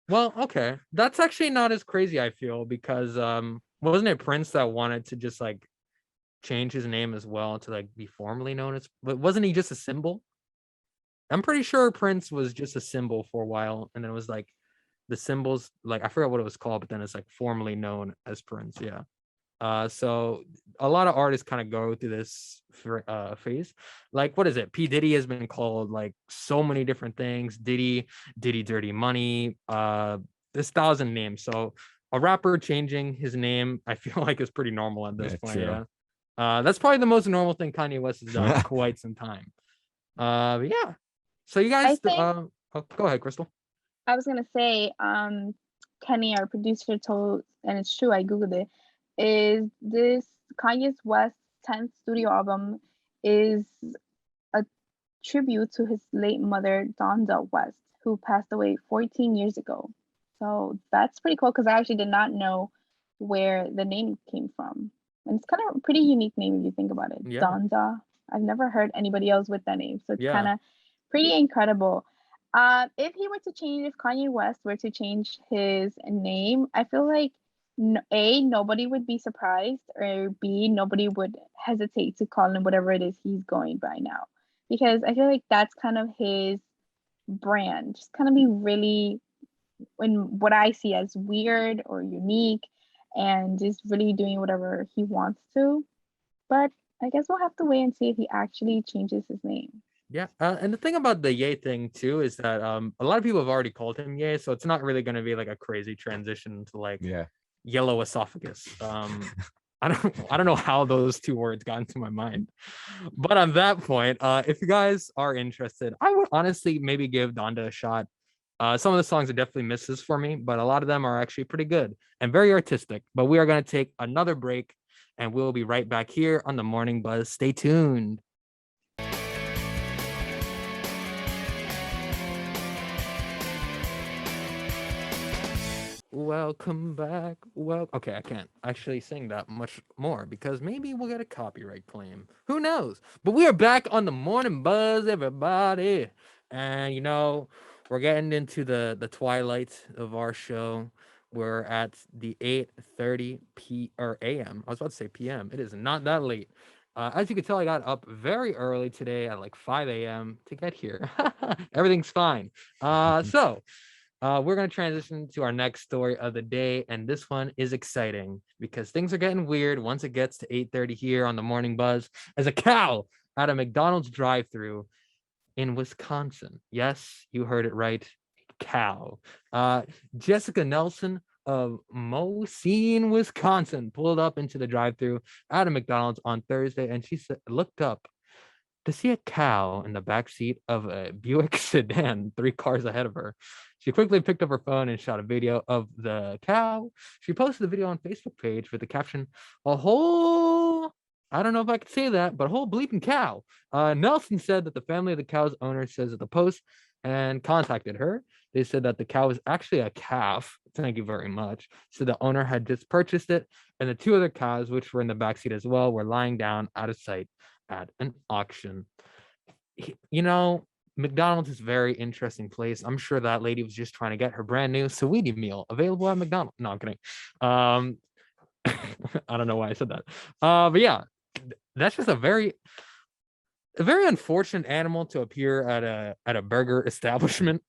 S1: Well, okay. That's actually not as crazy, I feel, because wasn't it Prince that wanted to just like change his name as well to like be formally known as, but wasn't he just a symbol? I'm pretty sure Prince was just a symbol for a while, and then it was like the symbols, like I forgot what it was called, but then it's like formally known as Prince. Yeah. So a lot of artists kind of go through this phase. Like, what is it? P. Diddy has been called like so many different things. Diddy Dirty Money, there's 1,000 names. So a rapper changing his name, I feel like is pretty normal at this point.
S3: True.
S1: Yeah. That's probably the most normal thing Kanye West has done in quite some time. But yeah. So you guys,
S2: I think,
S1: go ahead, Crystal.
S2: I was gonna say, Kenny, our producer, told, and it's true, I googled it, is this Kanye West's 10th studio album is a tribute to his late mother, Donda West, who passed away 14 years ago. So that's pretty cool because I actually did not know where the name came from. And it's kind of a pretty unique name if you think about it.
S1: Yeah.
S2: Donda. I've never heard anybody else with that name. So it's
S1: Yeah.
S2: kind of pretty incredible. If he were to change, if Kanye West were to change his name, I feel like A, nobody would be surprised, or B, nobody would hesitate to call him whatever it is he's going by now. Because I feel like that's kind of his brand. Just kind of be really, in what I see as weird or unique, and just really doing whatever he wants to. But I guess we'll have to wait and see if he actually changes his name.
S1: Yeah, and the thing about the Ye thing too is that a lot of people have already called him Ye, so it's not really going to be like a crazy transition to like yellow esophagus. I don't know how those two words got into my mind, but on that point, if you guys are interested, I would honestly maybe give Donda a shot. Some of the songs are definitely misses for me, but a lot of them are actually pretty good and very artistic. But we are going to take another break, and we'll be right back here on the Morning Buzz. Stay tuned. Welcome back. Well, okay, I can't actually sing that much more because maybe we'll get a copyright claim. Who knows? But we are back on the Morning Buzz, everybody. And you know, we're getting into the twilight of our show. We're at the 8:30 a.m. I was about to say p.m. It is not that late. As you can tell, I got up very early today at like 5 a.m. to get here. Everything's fine. So we're going to transition to our next story of the day, and this one is exciting because things are getting weird once it gets to 8:30 here on the Morning Buzz. As a cow at a McDonald's drive-thru in Wisconsin. Yes, you heard it right. Cow. Jessica Nelson of Mosine, Wisconsin, pulled up into the drive-thru at a McDonald's on Thursday, and she looked up to see a cow in the back seat of a Buick sedan, 3 cars ahead of her. She quickly picked up her phone and shot a video of the cow. She posted the video on Facebook page with the caption, "A whole," I don't know if I could say that, but a whole bleeping cow. Nelson said that the family of the cow's owner says at the post and contacted her. They said that the cow was actually a calf. Thank you very much. So the owner had just purchased it, and the 2 other cows, which were in the backseat as well, were lying down out of sight at an auction. You know, McDonald's is a very interesting place. I'm sure that lady was just trying to get her brand new Saweetie meal available at McDonald's. No, I'm kidding. I don't know why I said that. But yeah, that's just a very unfortunate animal to appear at a burger establishment.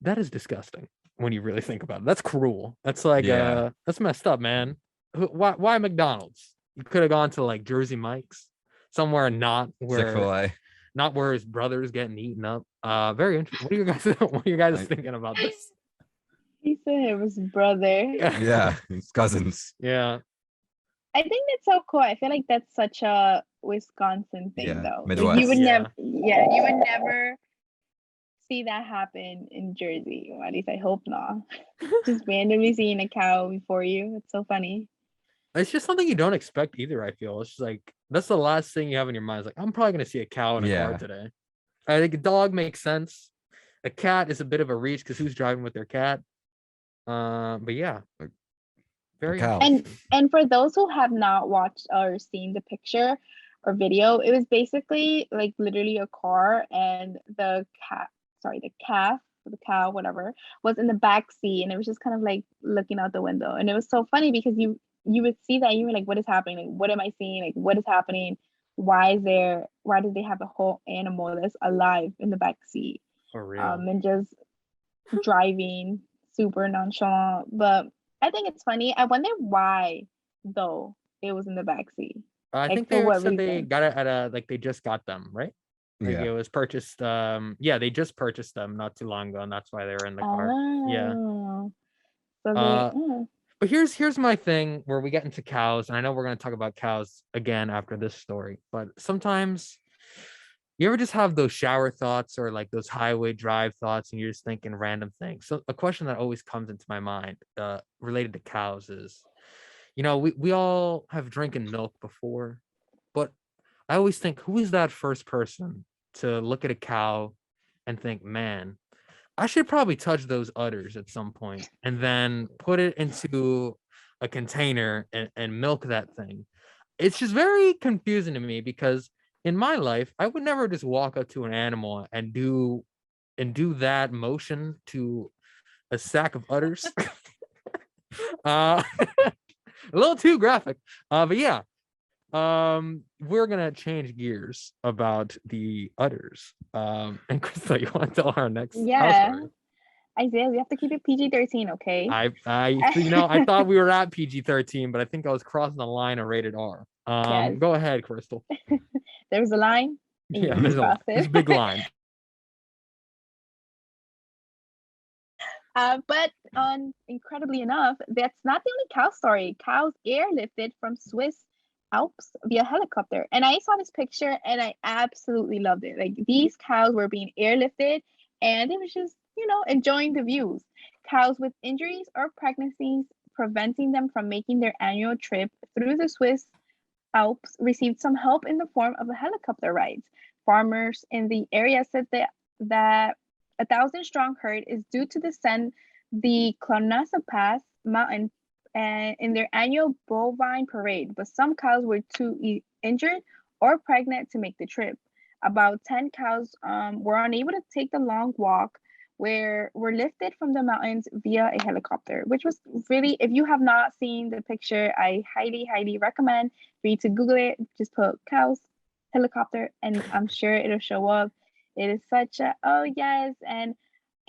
S1: That is disgusting when you really think about it. That's cruel. That's like that's messed up, man. Why McDonald's? You could have gone to like Jersey Mike's, somewhere not where
S3: Chick-fil-A.
S1: not where his brother's getting eaten up. Very interesting. What are you guys what are you guys thinking about this?
S2: He said it was brother.
S3: Yeah, it's cousins.
S1: Yeah.
S2: I think that's so cool. I feel like that's such a Wisconsin thing,
S3: Yeah,
S2: though. Like,
S3: Midwest.
S2: you would
S1: Yeah.
S2: never, yeah, you would never see that happen in Jersey. Or at least I hope not. Just randomly seeing a cow before you. It's so funny.
S1: It's just something you don't expect either, I feel. It's just like that's the last thing you have in your mind. It's like, I'm probably gonna see a cow in a car
S3: Yeah.
S1: today. I think a dog makes sense. A cat is a bit of a reach because who's driving with their cat? But yeah. Very
S3: cow.
S1: interesting.
S2: And for those who have not watched or seen the picture or video, it was basically like literally a car, and the calf, the cow, whatever, was in the back seat, and it was just kind of like looking out the window. And it was so funny because you would see that, and you were like, what is happening? Like, what am I seeing? Like, what is happening? Why did they have a whole animal that's alive in the back seat?
S1: For real.
S2: And just driving super nonchalant. But I think it's funny. I wonder why though it was in the backseat.
S1: I
S2: Like,
S1: think
S2: for
S1: they
S2: what
S1: said they
S2: reason?
S1: got it at a like they just got them, right? Like
S3: Yeah.
S1: it was purchased. Yeah, they just purchased them not too long ago, and that's why they were in the car. Yeah.
S2: Oh. So
S1: But here's my thing where we get into cows, and I know we're gonna talk about cows again after this story, but sometimes you ever just have those shower thoughts or like those highway drive thoughts, and you're just thinking random things. So a question that always comes into my mind, related to cows is, we all have drinking milk before, but I always think, who is that first person to look at a cow and think, man, I should probably touch those udders at some point and then put it into a container and milk that thing. It's just very confusing to me because in my life, I would never just walk up to an animal and do that motion to a sack of udders. A little too graphic. But yeah. We're gonna change gears about the udders. And Cristal, you want to tell our next house
S2: yeah.
S1: story?
S2: Isaiah, we have to keep it PG-13, okay?
S1: I thought we were at PG-13, but I think I was crossing the line of rated R.
S2: Yes.
S1: Go ahead, Cristal.
S2: There's a line. And
S1: Yeah,
S2: you
S1: there's
S2: cross
S1: a
S2: it.
S1: big line.
S2: But incredibly enough, that's not the only cow story. Cows airlifted from Swiss Alps via helicopter. And I saw this picture and I absolutely loved it. Like, these cows were being airlifted and it was just, enjoying the views. Cows with injuries or pregnancies preventing them from making their annual trip through the Swiss Alps received some help in the form of a helicopter ride. Farmers in the area said that 1,000-strong herd is due to descend the Clonasa Pass mountain in their annual bovine parade, but some cows were too injured or pregnant to make the trip. About 10 cows were unable to take the long walk, were lifted from the mountains via a helicopter, which was really, if you have not seen the picture, I highly, highly recommend for you to Google it. Just put cows helicopter and I'm sure it'll show up. It is such a, oh yes, and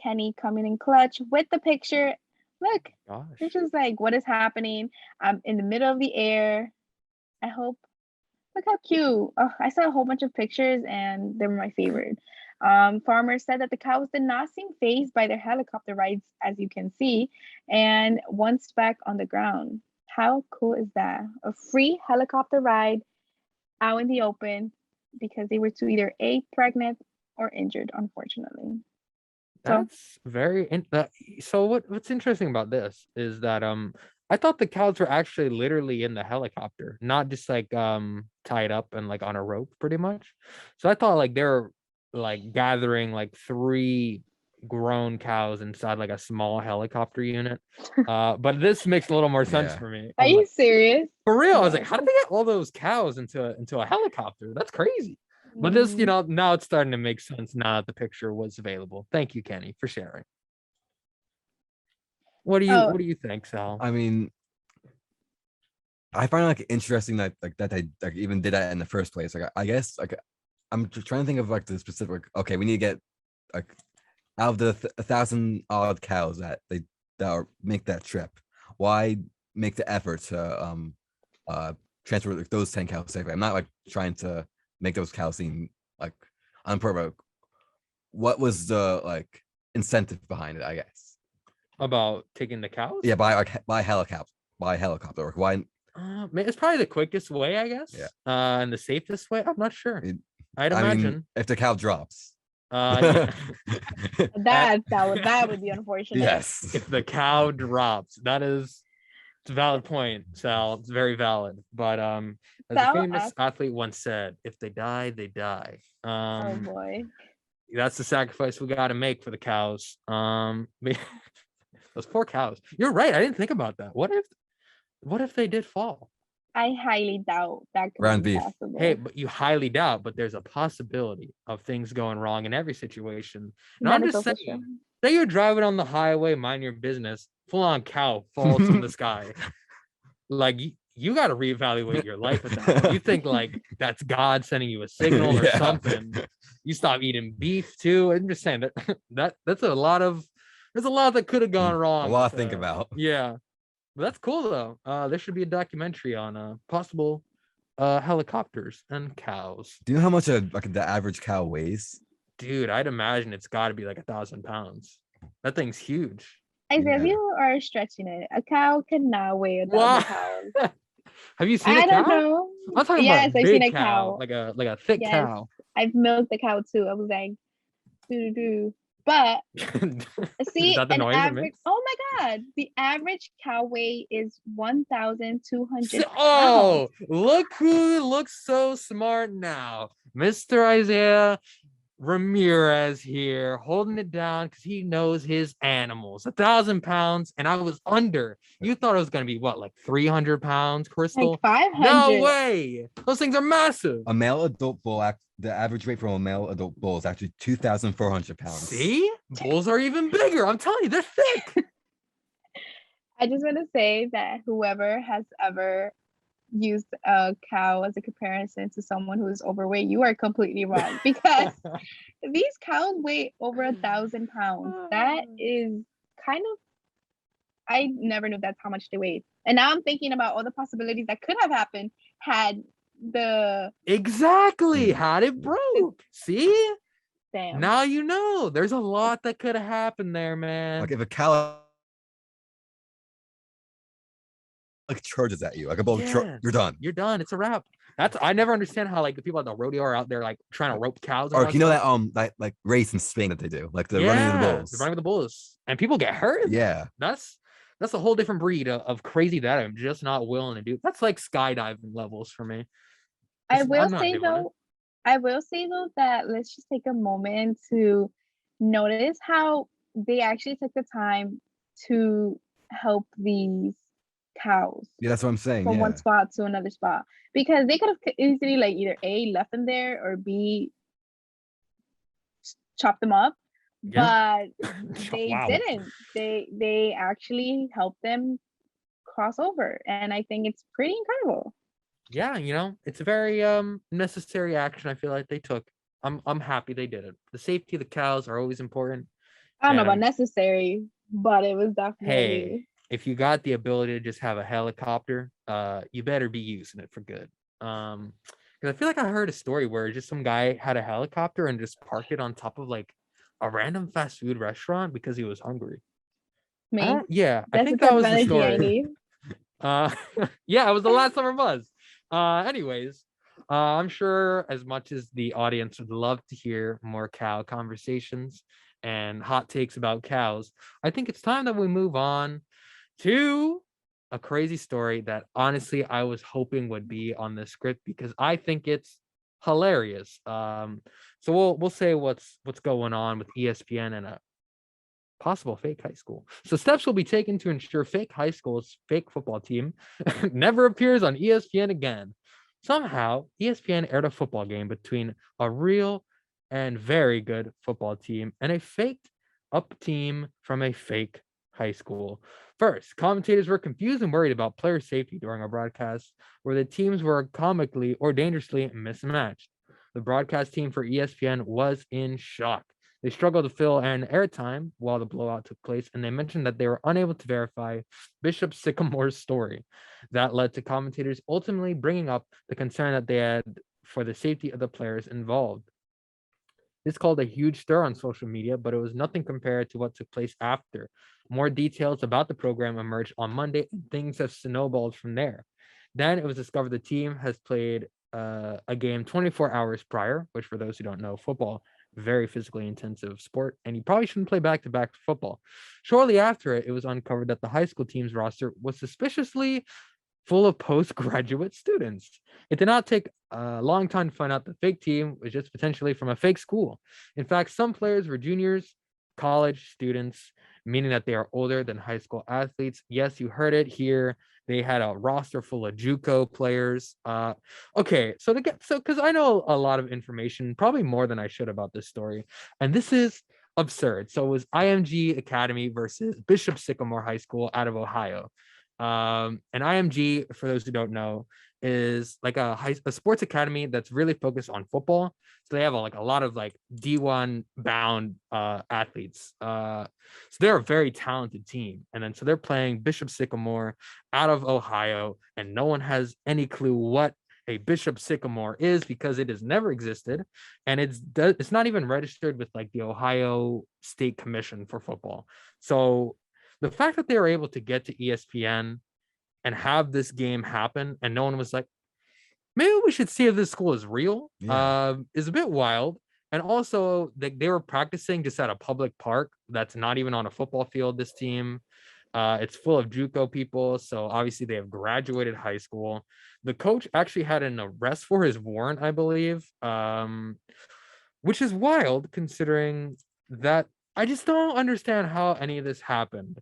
S2: Kenny coming in clutch with the picture. Look,
S1: Gosh.
S2: it's just like, what is happening? I'm in the middle of the air. I hope, look how cute. Oh, I saw a whole bunch of pictures and they were my favorite. Farmers said that the cows did not seem fazed by their helicopter rides, as you can see, and once back on the ground. How cool is that? A free helicopter ride out in the open because they were too either pregnant or injured, unfortunately.
S1: That's so what's interesting about this is that I thought the cows were actually literally in the helicopter, not just like tied up and like on a rope pretty much. So I thought like they were like gathering like 3 grown cows inside like a small helicopter unit. But this makes a little more sense
S3: Yeah.
S1: for me.
S2: Are you serious?
S1: For real? I was
S2: Yeah.
S1: like, how did they get all those cows into a helicopter? That's crazy. But this, now it's starting to make sense now that the picture was available. Thank you, Kenny, for sharing. What do you think, Sal?
S3: I mean, I find it like interesting that they like even did that in the first place. Like, I guess like I'm trying to think of like the specific. Okay, we need to get like out of the 1,000 odd cows that make that trip. Why make the effort to transfer like, those 10 cows safely? I'm not like trying to make those cows seem like unprovoked. What was the like incentive behind it? I guess.
S1: About taking the cows.
S3: Yeah, by helicopter. Or why?
S1: It's probably the quickest way, I guess.
S3: Yeah.
S1: And the safest way. I'm not sure. I'd
S3: I mean,
S1: imagine.
S3: if the cow drops.
S1: Yeah.
S2: That would be unfortunate.
S3: Yes.
S1: If the cow drops, it's a valid point, Sal. It's very valid. But as a
S2: Sal
S1: famous
S2: asked-
S1: athlete once said, if they die, they die.
S2: Oh boy.
S1: That's the sacrifice we got to make for the cows. Those poor cows. You're right. I didn't think about that. What if they did fall?
S2: I highly doubt that could
S3: Ground
S2: be
S3: beef.
S2: possible.
S1: Hey, but you highly doubt, but there's a possibility of things going wrong in every situation. And I'm
S2: Medical
S1: just
S2: system.
S1: saying, say you're driving on the highway, mind your business, full on cow falls from the sky. Like you got to reevaluate your life at that point. You think like that's God sending you a signal or
S3: Yeah.
S1: something. You stop eating beef too. I'm just saying that's a lot of there's a lot that could have gone wrong.
S3: A lot to
S1: with,
S3: think about.
S1: Yeah. But that's cool though. There should be a documentary on possible helicopters and cows.
S3: Do you know how much the average cow weighs?
S1: Dude, I'd imagine it's got to be like 1,000 pounds. That thing's huge.
S2: Isaiah,
S3: Yeah.
S2: you are stretching it. A cow cannot weigh 1,000
S1: Wow.
S2: pounds.
S1: Have you seen
S2: I
S1: a cow?
S2: don't know.
S1: I'm talking
S2: Yes,
S1: about a
S2: I've seen
S1: big
S2: a cow.
S1: like a thick
S2: Yes.
S1: cow.
S2: I've milked the cow too. I was like, doo. But see,
S1: Is that the
S2: an
S1: noise it
S2: average.
S1: makes?
S2: Oh my God, the average cow weight is 1,200 pounds.
S1: Oh, look who looks so smart now. Mr. Isaiah Ramirez here, holding it down because he knows his animals. 1,000 pounds, and I was under. You thought it was gonna be what, like 300 pounds, Cristal?
S2: Like 500.
S1: No way! Those things are massive.
S3: A male adult bull, the average weight for a male adult bull is actually 2,400 pounds.
S1: See, bulls are even bigger. I'm telling you, they're thick.
S2: I just want to say that whoever has ever used a cow as a comparison to someone who is overweight, you are completely wrong because these cows weigh over 1,000 pounds. That is kind of, I never knew that's how much they weighed. And now I'm thinking about all the possibilities that could have happened had the
S1: Exactly. Had it broke. See?
S2: damn.
S1: Now you know. There's a lot that could have happened there, man.
S3: Like if a cow charges at you, like a bull,
S1: Yeah.
S3: you're done.
S1: You're done. It's a wrap. I never understand how like the people at the rodeo are out there like trying to rope cows. And all
S3: Or you know
S1: stuff.
S3: that like race in Spain that they do, like the running of the bulls.
S1: The running with the bulls, and people get hurt.
S3: Yeah.
S1: That's a whole different breed of crazy that I'm just not willing to do. That's like skydiving levels for me.
S2: I will
S1: I'm not
S2: say
S1: doing it.
S2: though that let's just take a moment to notice how they actually took the time to help these cows
S3: Yeah, that's what I'm saying.
S2: from
S3: Yeah.
S2: one spot to another spot, because they could have easily like either A, left them there, or B, chopped them up.
S1: Yeah.
S2: But they
S1: Wow.
S2: didn't. They actually helped them cross over, and I think it's pretty incredible.
S1: Yeah, it's a very necessary action. I feel like they took. I'm happy they did it. The safety of the cows are always important.
S2: I don't know about
S1: And-
S2: necessary, but it was definitely.
S1: Hey, if you got the ability to just have a helicopter, you better be using it for good. Because I feel like I heard a story where just some guy had a helicopter and just parked it on top of like a random fast food restaurant because he was hungry.
S2: Me.
S1: Yeah, I
S2: That's
S1: think
S2: the
S1: that
S2: type
S1: was
S2: of
S1: the
S2: energy I
S1: story.
S2: need.
S1: Yeah, it was the last summer buzz. Anyways, I'm sure as much as the audience would love to hear more cow conversations and hot takes about cows, I think it's time that we move on to a crazy story that honestly I was hoping would be on the script because I think it's hilarious. So we'll say what's going on with ESPN and a possible fake high school. So steps will be taken to ensure fake high school's fake football team never appears on ESPN again. Somehow, ESPN aired a football game between a real and very good football team and a faked up team from a fake high school. First, commentators were confused and worried about player safety during a broadcast where the teams were comically or dangerously mismatched. The broadcast team for ESPN was in shock. They struggled to fill an airtime while the blowout took place, and they mentioned that they were unable to verify Bishop Sycamore's story. That led to commentators ultimately bringing up the concern that they had for the safety of the players involved. This caused a huge stir on social media, but it was nothing compared to what took place after. More details about the program emerged on Monday, and things have snowballed from there. Then it was discovered the team has played a game 24 hours prior, which, for those who don't know, football, very physically intensive sport, and you probably shouldn't play back-to-back football. Shortly after it, it was uncovered that the high school team's roster was suspiciously full of postgraduate students. It did not take a long time to find out the fake team was just potentially from a fake school. In fact, some players were juniors, college students, meaning that they are older than high school athletes. Yes, you heard it here. They had a roster full of JUCO players. Okay, so because I know a lot of information, probably more than I should about this story, and this is absurd. So it was IMG Academy versus Bishop Sycamore High School out of Ohio. And IMG, for those who don't know, is like a sports academy that's really focused on football. So they have a lot of like D1 bound athletes. So they're a very talented team. And then so they're playing Bishop Sycamore out of Ohio, and no one has any clue what a Bishop Sycamore is because it has never existed, and it's not even registered with like the Ohio State Commission for football. So the fact that they were able to get to ESPN and have this game happen, and no one was like, maybe we should see if this school is real, is a bit wild. And also, they were practicing just at a public park that's not even on a football field. This team, it's full of JUCO people, so obviously they have graduated high school. The coach actually had an arrest for his warrant, I believe, which is wild considering that I just don't understand how any of this happened.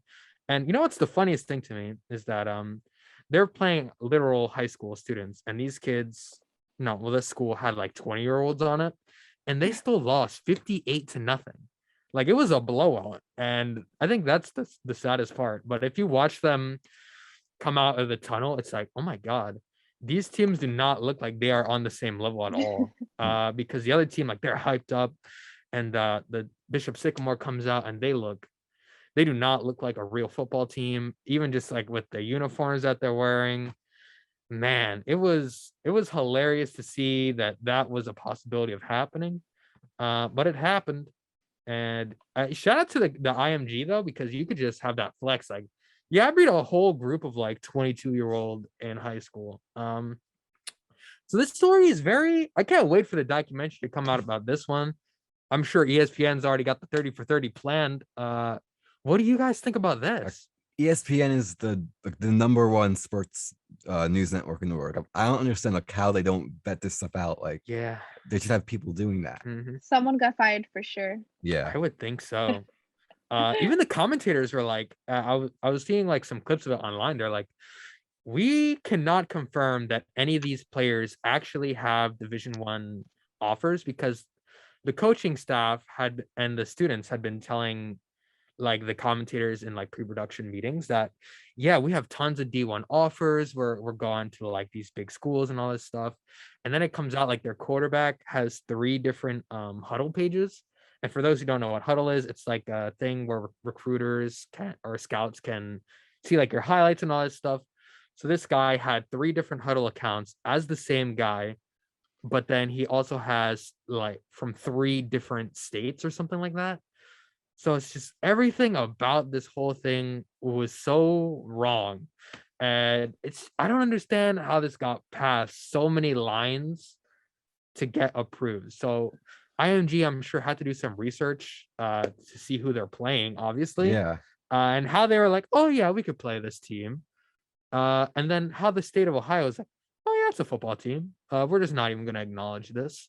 S1: And you know what's the funniest thing to me is that they're playing literal high school students, and these kids, no, well, this school had like 20-year-olds on it, and they still lost 58-0. Like, it was a blowout, and I think that's the saddest part. But if you watch them come out of the tunnel, it's like, oh my god, these teams do not look like they are on the same level at all. Because the other team, like, they're hyped up, and the Bishop Sycamore comes out, and they do not look like a real football team, even just like with the uniforms that they're wearing. Man, it was hilarious to see that was a possibility of happening, but it happened. And shout out to the IMG though, because you could just have that flex, like, yeah, I beat a whole group of like 22-year-old in high school. So this story is I can't wait for the documentary to come out about this one. I'm sure ESPN's already got the 30 for 30 planned. What do you guys think about this?
S3: ESPN is the number one sports news network in the world. I don't understand like how they don't vet this stuff out. Like,
S1: Yeah,
S3: they should have people doing that.
S2: Someone got fired for sure.
S3: Yeah,
S1: I would think so. Even the commentators were like, I was seeing like some clips of it online. They're like, we cannot confirm that any of these players actually have Division I offers, because the coaching staff and the students had been telling like the commentators in like pre-production meetings that, yeah, we have tons of D1 offers. We're going to like these big schools and all this stuff. And then it comes out like their quarterback has 3 different huddle pages. And for those who don't know what huddle is, it's like a thing where recruiters or scouts can see like your highlights and all this stuff. So this guy had 3 different huddle accounts as the same guy, but then he also has like from 3 different states or something like that. So it's just everything about this whole thing was so wrong. And I don't understand how this got past so many lines to get approved. So IMG, I'm sure, had to do some research to see who they're playing, obviously.
S3: yeah.
S1: And how they were like, oh yeah, we could play this team. And then how the state of Ohio is like, oh yeah, it's a football team. We're just not even gonna acknowledge this.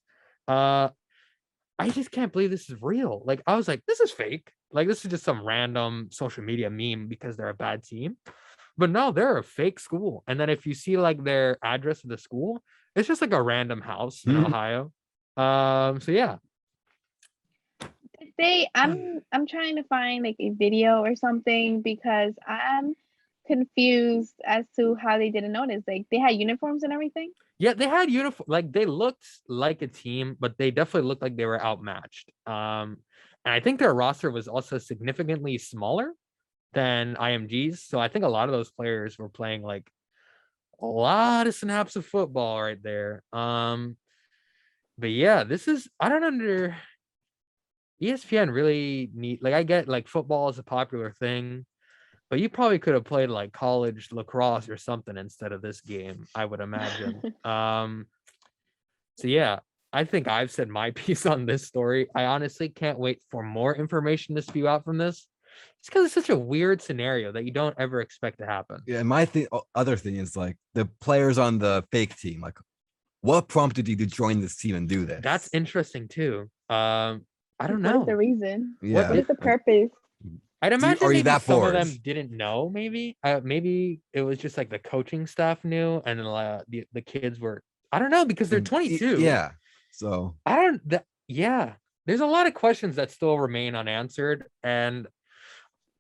S1: I just can't believe this is real. Like, I was like, this is fake. Like, this is just some random social media meme because they're a bad team. But no, they're a fake school. And then if you see like their address of the school, it's just like a random house in Ohio. So yeah.
S2: I'm trying to find like a video or something because I'm confused as to how they didn't notice. Like, they had uniforms and everything.
S1: Yeah, they had uniform, like they looked like a team, but they definitely looked like they were outmatched. And I think their roster was also significantly smaller than IMG's. So I think a lot of those players were playing like a lot of snaps of football right there. But yeah, this is I don't under ESPN really need like I get like football is a popular thing, but you probably could have played like college lacrosse or something instead of this game, I would imagine. So yeah, I think I've said my piece on this story. I honestly can't wait for more information to spew out from this. It's because it's such a weird scenario that you don't ever expect to happen.
S3: Yeah, and my other thing is like the players on the fake team. Like, what prompted you to join this team and do this?
S1: That's interesting too. I don't
S2: What is the
S1: know.
S2: reason?
S3: Yeah.
S2: What is the purpose?
S1: I'd imagine
S3: are you
S1: maybe
S3: that
S1: some of
S3: bored?
S1: them didn't know. Maybe it was just like the coaching staff knew, and then the kids were. I don't know because they're 22.
S3: Yeah. So
S1: yeah. There's a lot of questions that still remain unanswered, and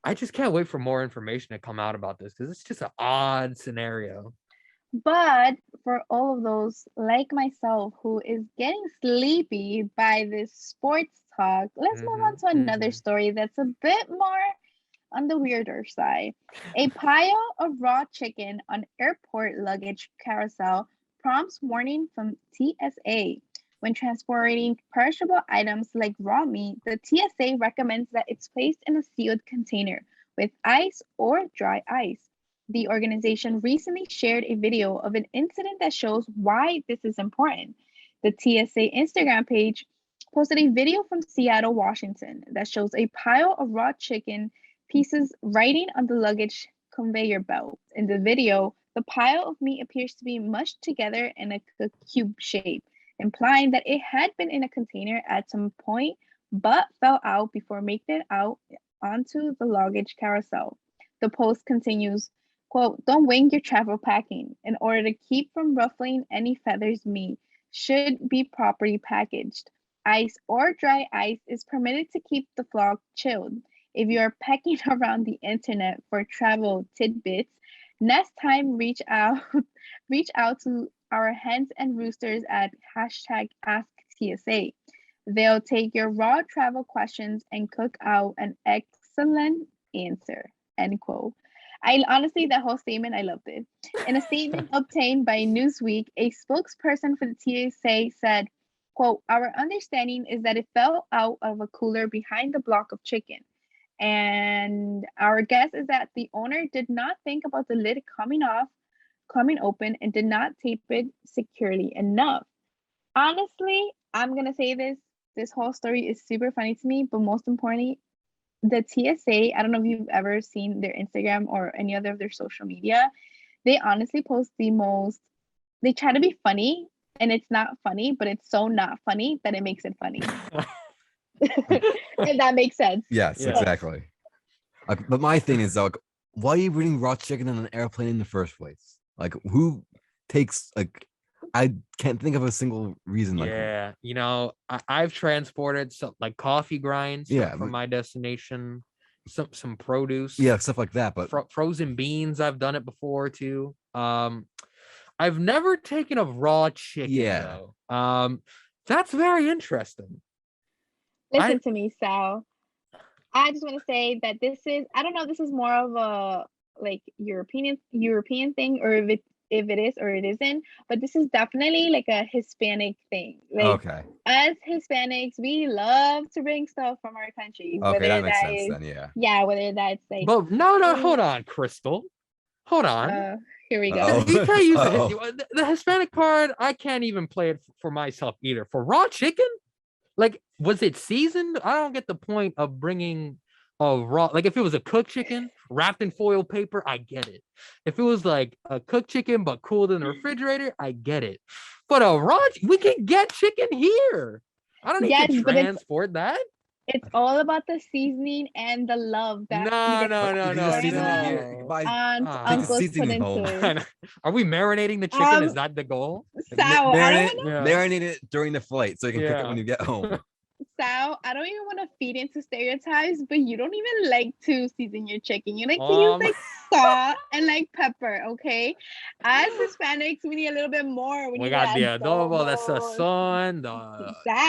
S1: I just can't wait for more information to come out about this because it's just an odd scenario.
S2: But for all of those like myself who is getting sleepy by this sports talk, let's move on to another story that's a bit more on the weirder side. A pile of raw chicken on airport luggage carousel prompts warning from TSA. When transporting perishable items like raw meat, the TSA recommends that it's placed in a sealed container with ice or dry ice. The organization recently shared a video of an incident that shows why this is important. The TSA Instagram page posted a video from Seattle, Washington that shows a pile of raw chicken pieces riding on the luggage conveyor belt. In the video, the pile of meat appears to be mushed together in a cube shape, implying that it had been in a container at some point but fell out before making it out onto the luggage carousel. The post continues, quote, don't wing your travel packing. In order to keep from ruffling any feathers, meat should be properly packaged. Ice or dry ice is permitted to keep the flock chilled. If you are pecking around the internet for travel tidbits, next time reach out to our hens and roosters at hashtag AskTSA. They'll take your raw travel questions and cook out an excellent answer. End quote. I honestly, that whole statement, I loved it. In a statement obtained by Newsweek, a spokesperson for the TSA said, quote, our understanding is that it fell out of a cooler behind the block of chicken. And our guess is that the owner did not think about the lid coming open, and did not tape it securely enough. Honestly, I'm going to say this whole story is super funny to me, but most importantly, the TSA, I don't know if you've ever seen their Instagram or any other of their social media. They honestly post they try to be funny, and it's not funny, but it's so not funny that it makes it funny. If that makes sense.
S3: Yes,
S1: Yeah.
S3: exactly. But my thing is, like, why are you eating raw chicken on an airplane in the first place? Like, who takes, like, I can't think of a single reason. Like,
S1: Yeah, I've transported some like coffee grinds from my destination, some produce,
S3: stuff like that. But
S1: frozen beans, I've done it before too. I've never taken a raw chicken though. That's very interesting.
S2: Listen to me, Sal. I just want to say that this is, I don't know, this is more of a like European thing, or if it is or it isn't, but this is definitely like a Hispanic thing. Like,
S3: okay,
S2: as Hispanics, we love to bring stuff from our country.
S3: Okay, that makes sense then,
S2: yeah, whether that's like,
S1: But no, hold on, Cristal. Hold on.
S2: Here we go.
S1: You can't use the Hispanic part. I can't even play it for myself either. For raw chicken, like, was it seasoned? I don't get the point of bringing a raw. Like, if it was a cooked chicken wrapped in foil paper, I get it. If it was like a cooked chicken but cooled in the refrigerator, I get it. But a raw, we can get chicken here. I don't need to transport that.
S2: It's all about the seasoning and the love that uncles put into it.
S1: Are we marinating the chicken? Is that the goal?
S2: Sal,
S3: marinate it during the flight so you can cook it when you get home.
S2: Sal, I don't even want to feed into stereotypes, but you don't even like to season your chicken. You like to use like salt and like pepper, okay? As Hispanics, we need a little bit more.
S1: We got the adobo, the sazon,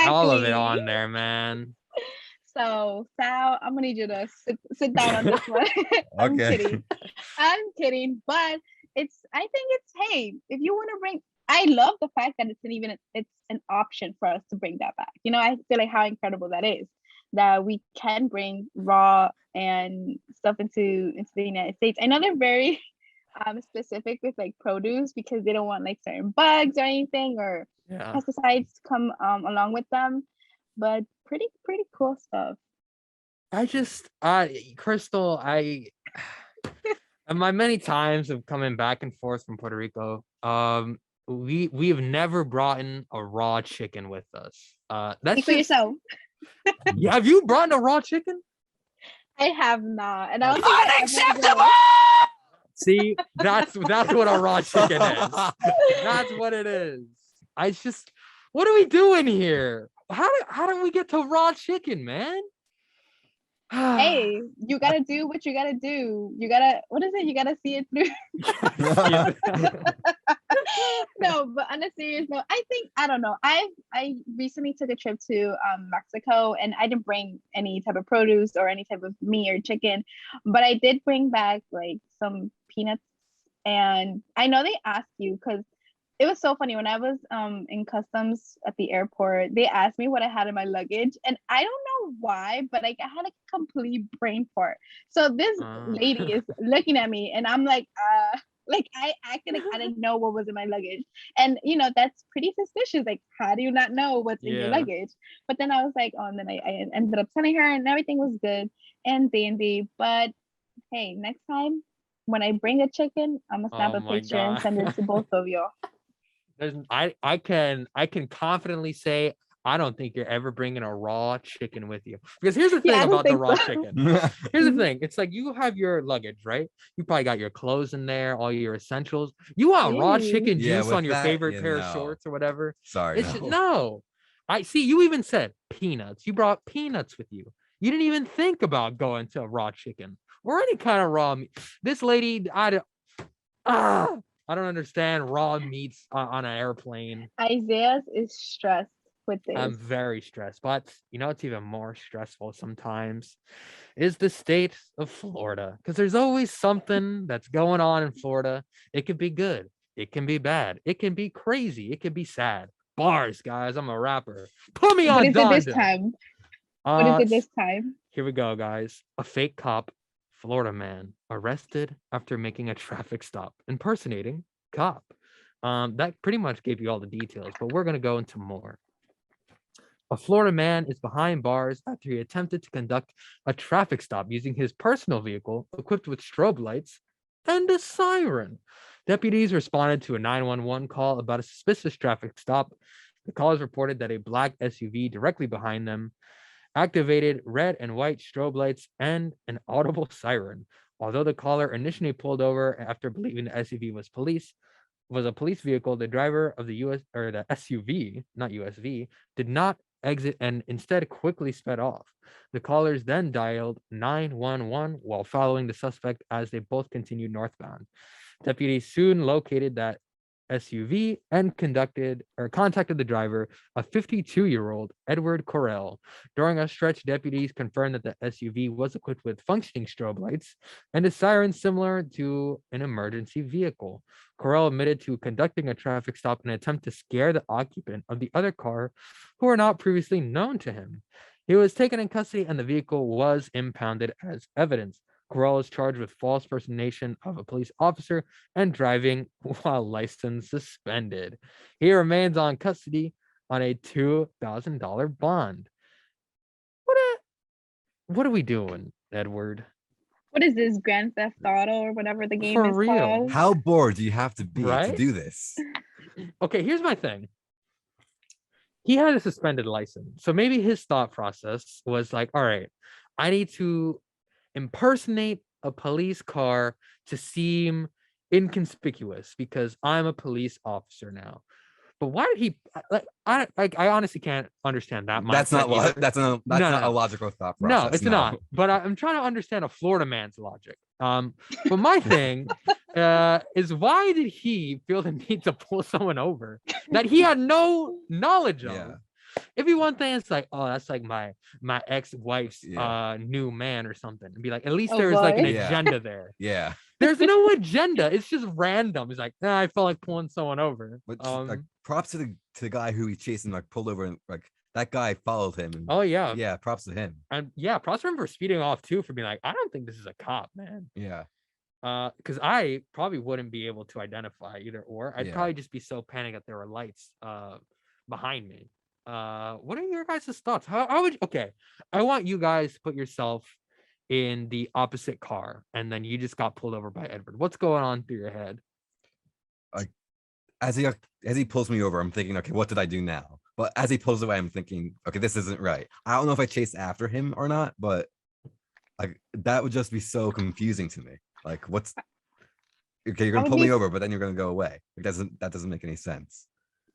S1: all of it on there, man.
S2: So, Sal, I'm gonna need you to sit down on this one. I'm kidding, but I think it's, hey, if you want to bring, I love the fact that it's an option for us to bring that back. I feel like how incredible that is, that we can bring raw and stuff into the United States. I know they're very specific with like produce because they don't want like certain bugs or anything or
S1: Yeah.
S2: pesticides to come along with them, but pretty cool stuff.
S1: Crystal, my many times of coming back and forth from Puerto Rico, we have never brought in a raw chicken with us. That's
S2: Speak for yourself.
S1: Yeah, have you brought in a raw chicken?
S2: I have not, and I don't think I ever will.
S1: See, that's what a raw chicken is. That's what it is. What are we doing here? How do we get to raw chicken, man?
S2: Hey, you gotta do what you gotta do. You gotta, what is it? You gotta see it through. No, but on a serious note, I don't know. I recently took a trip to Mexico, and I didn't bring any type of produce or any type of meat or chicken, but I did bring back like some peanuts. And I know they ask you, because it was so funny when I was in customs at the airport. They asked me what I had in my luggage, and I don't know why, but like I had a complete brain fart. So this lady is looking at me, and I'm like I acted like I didn't know what was in my luggage, and that's pretty suspicious. Like, how do you not know what's in your luggage? But then I was like, oh, and then I ended up telling her, and everything was good and dandy. But hey, next time when I bring a chicken, I'm gonna snap a picture and send it to both of y'all.
S1: I can confidently say I don't think you're ever bringing a raw chicken with you, because here's the thing about the raw chicken. Here's the thing. It's like you have your luggage, right? You probably got your clothes in there, all your essentials. You want raw chicken juice on your favorite pair of shorts or whatever.
S3: Sorry.
S1: No. I see. You even said peanuts. You brought peanuts with you. You didn't even think about going to raw chicken or any kind of raw meat. This lady, I don't understand raw meats on an airplane.
S2: Isaias is stressed with this.
S1: I'm very stressed, but it's even more stressful sometimes is the state of Florida, because there's always something that's going on in Florida. It could be good, it can be bad, it can be crazy, it can be sad. Bars, guys. I'm a rapper. Put me on.
S2: What is it this time? What is it this time?
S1: Here we go, guys. A fake cop, Florida man, arrested after making a traffic stop, impersonating cop. That pretty much gave you all the details, but we're gonna go into more. A Florida man is behind bars after he attempted to conduct a traffic stop using his personal vehicle equipped with strobe lights and a siren. Deputies responded to a 911 call about a suspicious traffic stop. The callers reported that a black SUV directly behind them activated red and white strobe lights and an audible siren. Although the caller initially pulled over after believing the SUV was a police vehicle, the driver of the the SUV, not USV, did not exit and instead quickly sped off. The callers then dialed 911 while following the suspect as they both continued northbound. Deputies soon located that SUV and contacted the driver, a 52-year-old Edward Correll. During a stretch, deputies confirmed that the SUV was equipped with functioning strobe lights and a siren similar to an emergency vehicle. Correll admitted to conducting a traffic stop in an attempt to scare the occupant of the other car, who were not previously known to him. He was taken in custody and the vehicle was impounded as evidence. Correll is charged with false impersonation of a police officer and driving while license suspended. He remains on custody on a $2,000 bond. What are we doing, Edward?
S2: What is this, Grand Theft Auto or whatever the game
S1: For
S2: is
S1: real?
S2: called?
S3: How bored do you have to be
S1: Right?
S3: to do this?
S1: Okay, here's my thing. He had a suspended license. So maybe his thought process was like, all right, I need to impersonate a police car to seem inconspicuous because I'm a police officer now. But why did he I honestly can't understand that.
S3: That's not a logical thought process.
S1: No, it's not. But I'm trying to understand a Florida man's logic. But my thing is, why did he feel the need to pull someone over that he had no knowledge of?
S3: Yeah.
S1: It'd be one thing, it's like, oh, that's like my ex-wife's new man or something. And be like, at least there was like an agenda there.
S3: Yeah.
S1: There's no agenda. It's just random. He's like, nah, I felt like pulling someone over.
S3: But like, props to the guy who he chased and like pulled over, and like that guy followed him. And
S1: Oh yeah.
S3: yeah, props to him.
S1: And yeah, props to him for speeding off too, for being like, I don't think this is a cop, man.
S3: Yeah.
S1: Because I probably wouldn't be able to identify either or. I'd
S3: Yeah.
S1: probably just be so panicked that there were lights behind me. What are your guys' thoughts? How would okay? I want you guys to put yourself in the opposite car, and then you just got pulled over by Edward. What's going on through your head?
S3: As he pulls me over, I'm thinking, okay, what did I do now? But as he pulls away, I'm thinking, okay, this isn't right. I don't know if I chased after him or not, but like that would just be so confusing to me. Like, what's okay? You're gonna pull me over, but then you're gonna go away. That doesn't make any sense.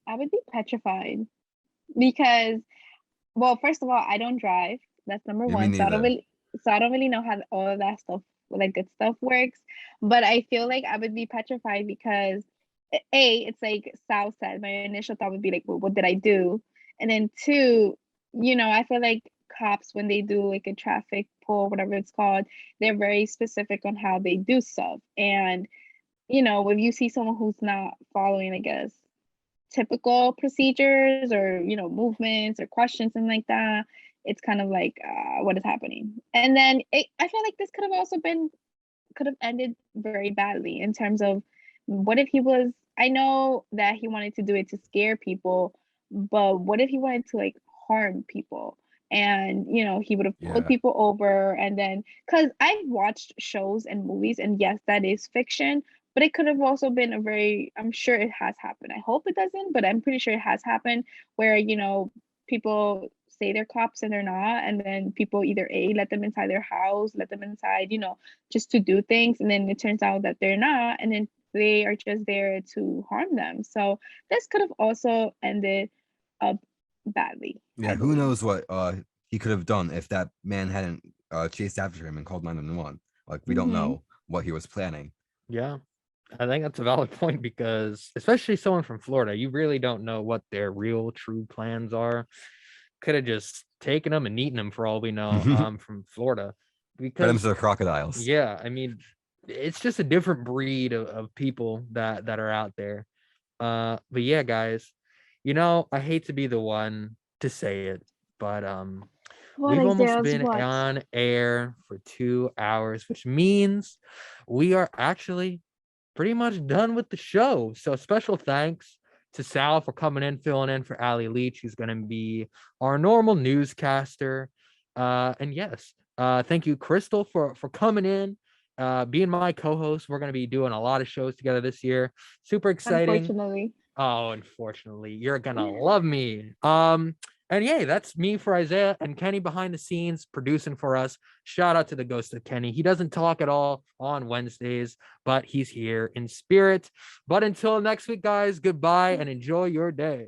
S2: I would be petrified because, well, first of all, I don't drive. That's number
S3: Yeah, me
S2: one. So I don't really know how all of that stuff, like good stuff, works. But I feel like I would be petrified because it's like Sal said, my initial thought would be like, well, what did I do? And then two, I feel like cops, when they do like a traffic pull, whatever it's called, they're very specific on how they do stuff. And, if you see someone who's not following, I guess, typical procedures or, movements or questions and like that, it's kind of like, what is happening? And then I feel like this could have ended very badly in terms of what if I know that he wanted to do it to scare people, but what if he wanted to like harm people? And he would have pulled people over, and then because I've watched shows and movies, and yes, that is fiction, but it could have also been I'm sure it has happened. I hope it doesn't, but I'm pretty sure it has happened where people say they're cops and they're not, and then people either let them inside their house, let them inside, just to do things, and then it turns out that they're not, and then they are just there to harm them. So this could have also ended up badly.
S3: Yeah, who knows what he could have done if that man hadn't chased after him and called 911. Like, we don't know what he was planning.
S1: Yeah, I think that's a valid point, because especially someone from Florida, you really don't know what their real true plans are. Could have just taken them and eaten them for all we know. From Florida, because
S3: Fed him to the crocodiles.
S1: Yeah, I mean, it's just a different breed of people that are out there. But yeah, guys, I hate to be the one to say it, but we've almost been on air for 2 hours, which means we are actually pretty much done with the show. So special thanks to Sal for coming in, filling in for Ali Leach, who's going to be our normal newscaster. And yes, thank you, Cristal, for coming in, being my co-host. We're going to be doing a lot of shows together this year. Super exciting. Unfortunately, you're going to love me. And yeah, that's me for Isaiah, and Kenny behind the scenes producing for us. Shout out to the ghost of Kenny. He doesn't talk at all on Wednesdays, but he's here in spirit. But until next week, guys, goodbye and enjoy your day.